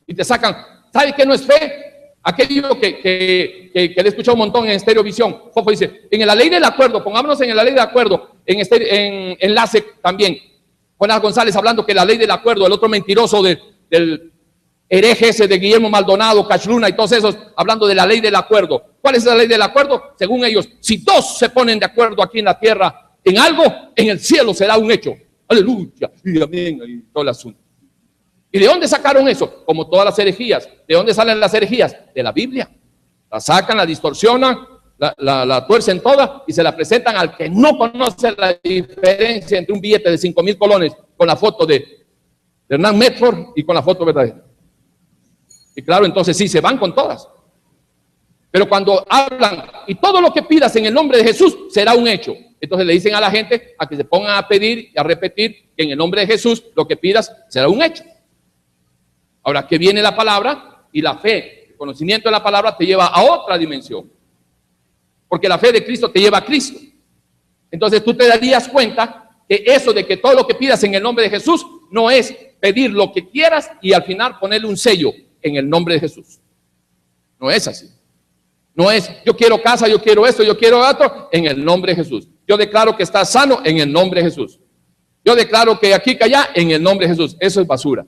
Y te sacan, ¿sabes qué no es fe? Aquello que le he escuchado un montón en Estéreo Visión. Fofo dice, en la ley del acuerdo, pongámonos en la ley del acuerdo, en Enlace también. Jonás González hablando que la ley del acuerdo, el otro mentiroso del hereje ese de Guillermo Maldonado, Cachluna y todos esos, hablando de la ley del acuerdo. ¿Cuál es la ley del acuerdo? Según ellos, si dos se ponen de acuerdo aquí en la tierra en algo, en el cielo será un hecho. Aleluya, y amén, y todo el asunto. ¿Y de dónde sacaron eso? Como todas las herejías. ¿De dónde salen las herejías? De la Biblia. La sacan, la distorsionan, la tuercen toda y se la presentan al que no conoce la diferencia entre un billete de 5,000 colones con la foto de Hernán Medford y con la foto verdadera. Y claro, entonces sí, se van con todas. Pero cuando hablan, y todo lo que pidas en el nombre de Jesús será un hecho. Entonces le dicen a la gente a que se pongan a pedir y a repetir que en el nombre de Jesús lo que pidas será un hecho. Ahora que viene la palabra y la fe, el conocimiento de la palabra te lleva a otra dimensión. Porque la fe de Cristo te lleva a Cristo. Entonces tú te darías cuenta que eso de que todo lo que pidas en el nombre de Jesús no es pedir lo que quieras y al final ponerle un sello en el nombre de Jesús. No es así. No es yo quiero casa, yo quiero esto, yo quiero otro, en el nombre de Jesús. Yo declaro que estás sano en el nombre de Jesús. Yo declaro que aquí, que allá, en el nombre de Jesús. Eso es basura.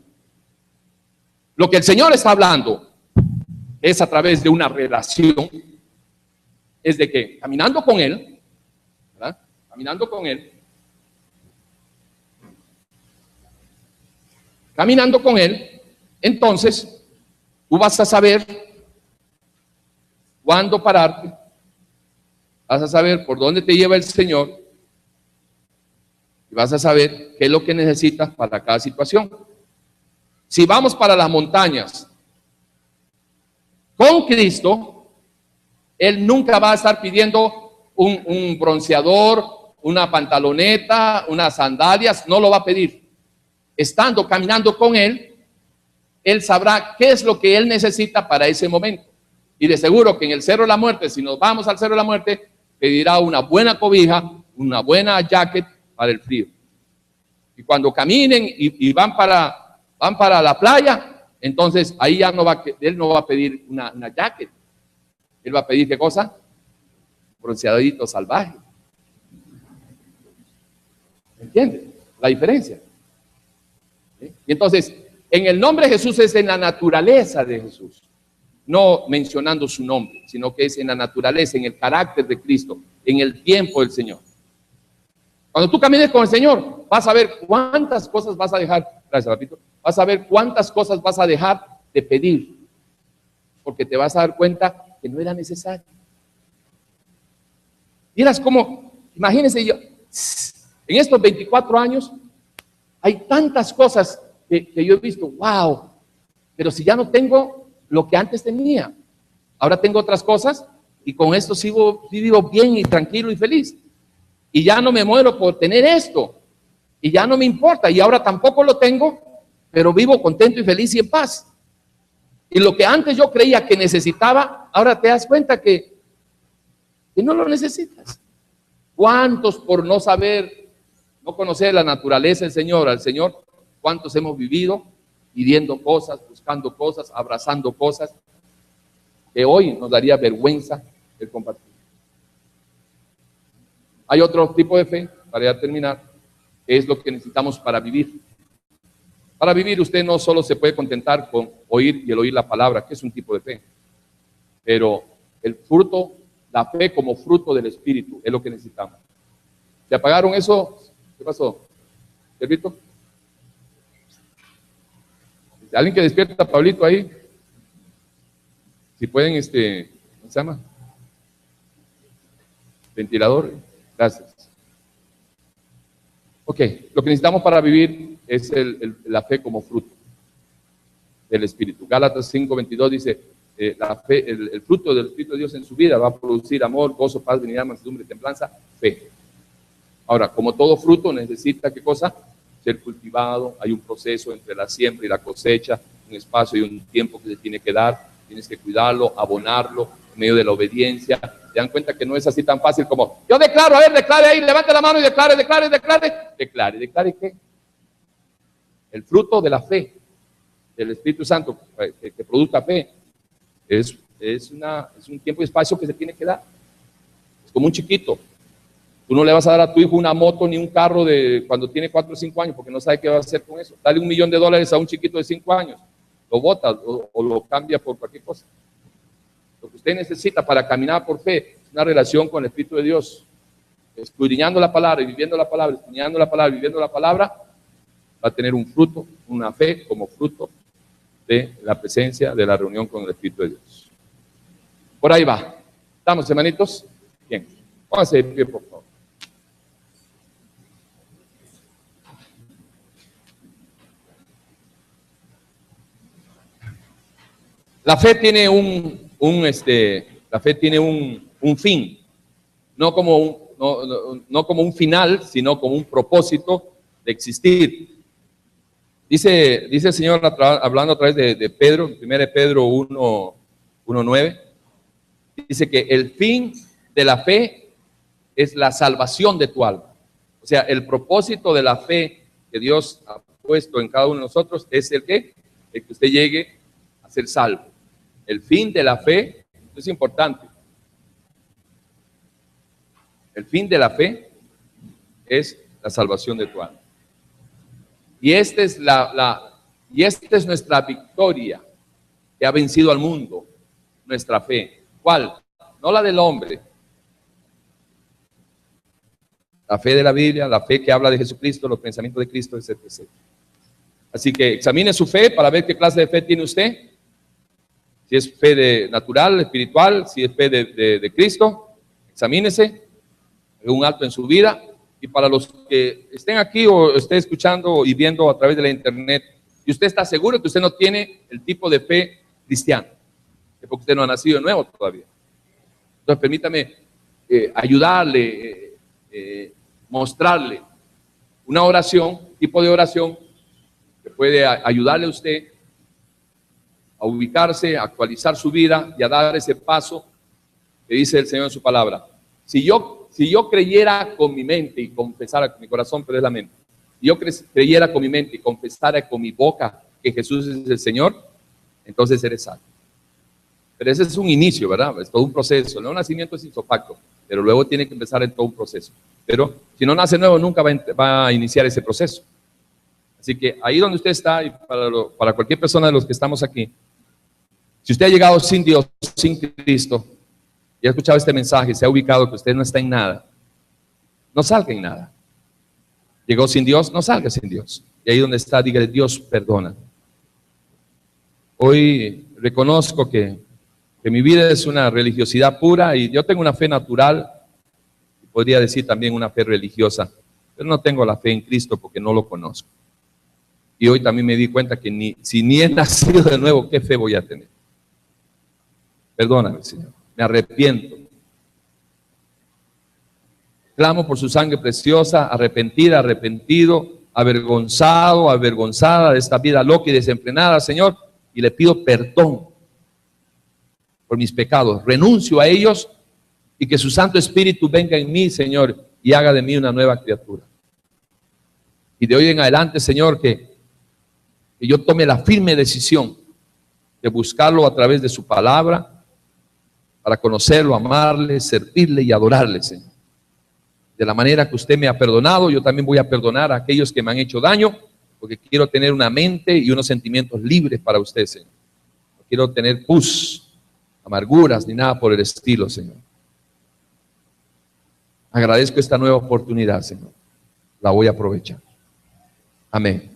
Lo que el Señor está hablando es a través de una relación, es de que caminando con Él, ¿verdad? Caminando con Él, entonces tú vas a saber cuándo pararte, vas a saber por dónde te lleva el Señor y vas a saber qué es lo que necesitas para cada situación. Si vamos para las montañas con Cristo, Él nunca va a estar pidiendo un bronceador, una pantaloneta, unas sandalias, no lo va a pedir. Estando caminando con Él, Él sabrá qué es lo que Él necesita para ese momento. Y de seguro que en el Cerro de la Muerte, si nos vamos al Cerro de la Muerte, pedirá una buena cobija, una buena jacket para el frío. Y cuando caminen y van para la playa, entonces ahí ya él no va a pedir una jacket. Él va a pedir ¿qué cosa? Bronceadito salvaje. ¿Entiendes la diferencia? ¿Sí? Y entonces, en el nombre de Jesús es en la naturaleza de Jesús. No mencionando su nombre, sino que es en la naturaleza, en el carácter de Cristo, en el tiempo del Señor. Cuando tú camines con el Señor, vas a ver cuántas cosas vas a dejar. Gracias, papito. Vas a ver cuántas cosas vas a dejar de pedir, porque te vas a dar cuenta que no era necesario. Miras cómo, imagínense yo, en estos 24 años, hay tantas cosas que yo he visto, wow, pero si ya no tengo lo que antes tenía, ahora tengo otras cosas y con esto vivo bien y tranquilo y feliz. Y ya no me muero por tener esto, y ya no me importa, y ahora tampoco lo tengo, pero vivo contento y feliz y en paz. Y lo que antes yo creía que necesitaba, ahora te das cuenta que no lo necesitas. ¿Cuántos por no saber, no conocer la naturaleza del Señor, al Señor, cuántos hemos vivido pidiendo cosas, buscando cosas, abrazando cosas, que hoy nos daría vergüenza el compartir? Hay otro tipo de fe, para ya terminar, que es lo que necesitamos para vivir. Para vivir usted no solo se puede contentar con oír y el oír la palabra, que es un tipo de fe. Pero el fruto, la fe como fruto del Espíritu, es lo que necesitamos. ¿Se apagaron eso? ¿Qué pasó? ¿Servito? ¿Alguien que despierta a Pablito ahí? Si pueden, ¿cómo se llama? Ventilador. Gracias. Ok, lo que necesitamos para vivir es la fe como fruto del Espíritu. Gálatas 5:22 dice, la fe, el fruto del Espíritu de Dios en su vida va a producir amor, gozo, paz, benignidad, mansedumbre, templanza, fe. Ahora, como todo fruto necesita, ¿qué cosa? Ser cultivado, hay un proceso entre la siembra y la cosecha, un espacio y un tiempo que se tiene que dar, tienes que cuidarlo, abonarlo, en medio de la obediencia. Se dan cuenta que no es así tan fácil como, yo declaro, a ver, declare ahí, levante la mano y declare. ¿Declare qué? El fruto de la fe, del Espíritu Santo, que produzca fe, es un tiempo y espacio que se tiene que dar. Es como un chiquito. Tú no le vas a dar a tu hijo una moto ni un carro de cuando tiene 4 o 5 años porque no sabe qué va a hacer con eso. Dale $1 millón a un chiquito de 5 años. Lo bota o lo cambia por cualquier cosa. Lo que usted necesita para caminar por fe es una relación con el Espíritu de Dios. Escudriñando la palabra y viviendo la palabra, escudriñando la palabra y viviendo la palabra, va a tener un fruto, una fe como fruto de la presencia, de la reunión con el Espíritu de Dios. Por ahí va. ¿Estamos, hermanitos? Bien. Pónganse de pie, por favor. La fe tiene un fin, no como un final, sino como un propósito de existir. Dice el Señor hablando a través de Pedro, 1 Pedro 1:9, dice que el fin de la fe es la salvación de tu alma. O sea, el propósito de la fe que Dios ha puesto en cada uno de nosotros es el que usted llegue a ser salvo. El fin de la fe, esto es importante. El fin de la fe es la salvación de tu alma. Y esta es nuestra victoria que ha vencido al mundo, nuestra fe. ¿Cuál? No la del hombre. La fe de la Biblia, la fe que habla de Jesucristo, los pensamientos de Cristo, etc. Así que examine su fe para ver qué clase de fe tiene usted. Si es fe natural, espiritual, si es fe de Cristo, examínese, haga un alto en su vida. Y para los que estén aquí o estén escuchando y viendo a través de la internet, y usted está seguro que usted no tiene el tipo de fe cristiana, es porque usted no ha nacido de nuevo todavía. Entonces permítame ayudarle, mostrarle una oración, tipo de oración que puede ayudarle a usted a ubicarse, a actualizar su vida y a dar ese paso que dice el Señor en su palabra. Si yo creyera con mi mente y confesara con mi corazón, pero es la mente, si yo creyera con mi mente y confesara con mi boca que Jesús es el Señor, entonces eres salvo. Pero ese es un inicio, ¿verdad? Es todo un proceso. El nuevo nacimiento es isofacto, pero luego tiene que empezar en todo un proceso. Pero si no nace nuevo, nunca va a iniciar ese proceso. Así que ahí donde usted está, y para cualquier persona de los que estamos aquí, si usted ha llegado sin Dios, sin Cristo, y ha escuchado este mensaje, se ha ubicado que usted no está en nada, no salga en nada. Llegó sin Dios, no salga sin Dios. Y ahí donde está, dígale: Dios, perdona. Hoy reconozco que mi vida es una religiosidad pura y yo tengo una fe natural, podría decir también una fe religiosa, pero no tengo la fe en Cristo porque no lo conozco. Y hoy también me di cuenta que si ni he nacido de nuevo, ¿qué fe voy a tener? Perdóname, Señor, me arrepiento. Clamo por su sangre preciosa, arrepentida, arrepentido, avergonzado, avergonzada de esta vida loca y desenfrenada, Señor, y le pido perdón por mis pecados. Renuncio a ellos y que su Santo Espíritu venga en mí, Señor, y haga de mí una nueva criatura. Y de hoy en adelante, Señor, que yo tome la firme decisión de buscarlo a través de su palabra, para conocerlo, amarle, servirle y adorarle, Señor. De la manera que usted me ha perdonado, yo también voy a perdonar a aquellos que me han hecho daño, porque quiero tener una mente y unos sentimientos libres para usted, Señor. quiero tener pus, amarguras, ni nada por el estilo, Señor. Agradezco esta nueva oportunidad, Señor. La voy a aprovechar. Amén,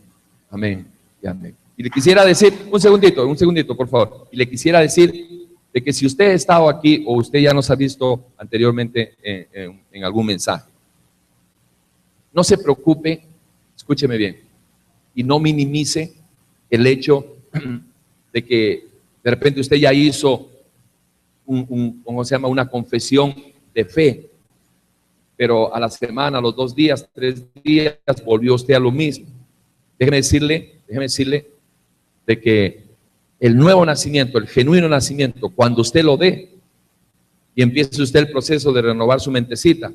amén y amén. Y le quisiera decir, un segundito, por favor. Y le quisiera decir de que si usted ha estado aquí o usted ya nos ha visto anteriormente en algún mensaje, no se preocupe, escúcheme bien, y no minimice el hecho de que de repente usted ya hizo ¿cómo se llama? Una confesión de fe, pero a la semana, a los 2 días, 3 días, volvió usted a lo mismo. Déjeme decirle de que el nuevo nacimiento, el genuino nacimiento, cuando usted lo dé y empiece usted el proceso de renovar su mentecita,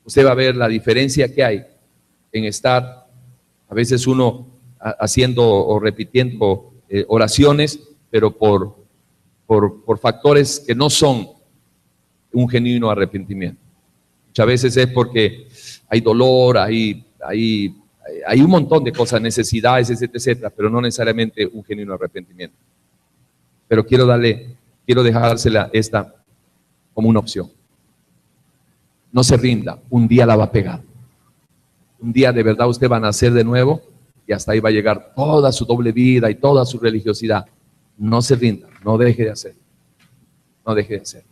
usted va a ver la diferencia que hay en estar, a veces uno haciendo o repitiendo oraciones, pero por factores que no son un genuino arrepentimiento. Muchas veces es porque hay dolor, hay un montón de cosas, necesidades, etcétera, pero no necesariamente un genuino arrepentimiento. Pero quiero dejársela esta como una opción. No se rinda, un día la va a pegar. Un día de verdad usted va a nacer de nuevo y hasta ahí va a llegar toda su doble vida y toda su religiosidad. No se rinda, no deje de hacer. No deje de hacer.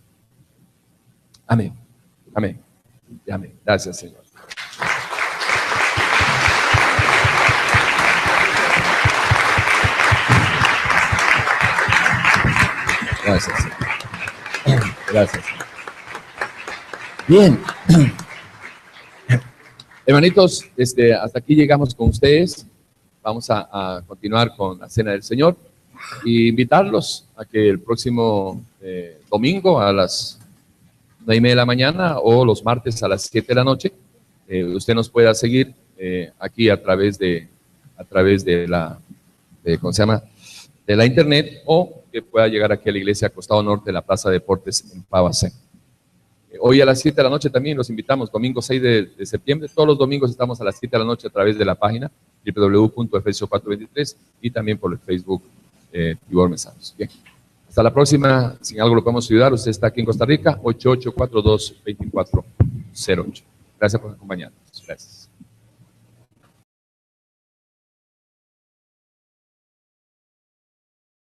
Amén. Amén. Amén. Gracias, Señor. Gracias. Gracias. Bien. Hermanitos, hasta aquí llegamos con ustedes. Vamos a continuar con la Cena del Señor y invitarlos a que el próximo domingo a las 9:30 de la mañana o los martes a las 7 de la noche, usted nos pueda seguir aquí a través de la, ¿cómo se llama?, de la internet, o que pueda llegar aquí a la iglesia Costado Norte de la Plaza de Deportes en Pavacén. Hoy a las 7 de la noche también los invitamos, domingo 6 de septiembre, todos los domingos estamos a las 7 de la noche a través de la página www.efesios423 y también por el Facebook Tibor Mensajes. Bien, hasta la próxima. Si en algo lo podemos ayudar, usted está aquí en Costa Rica, 8842-2408. Gracias por acompañarnos. Gracias.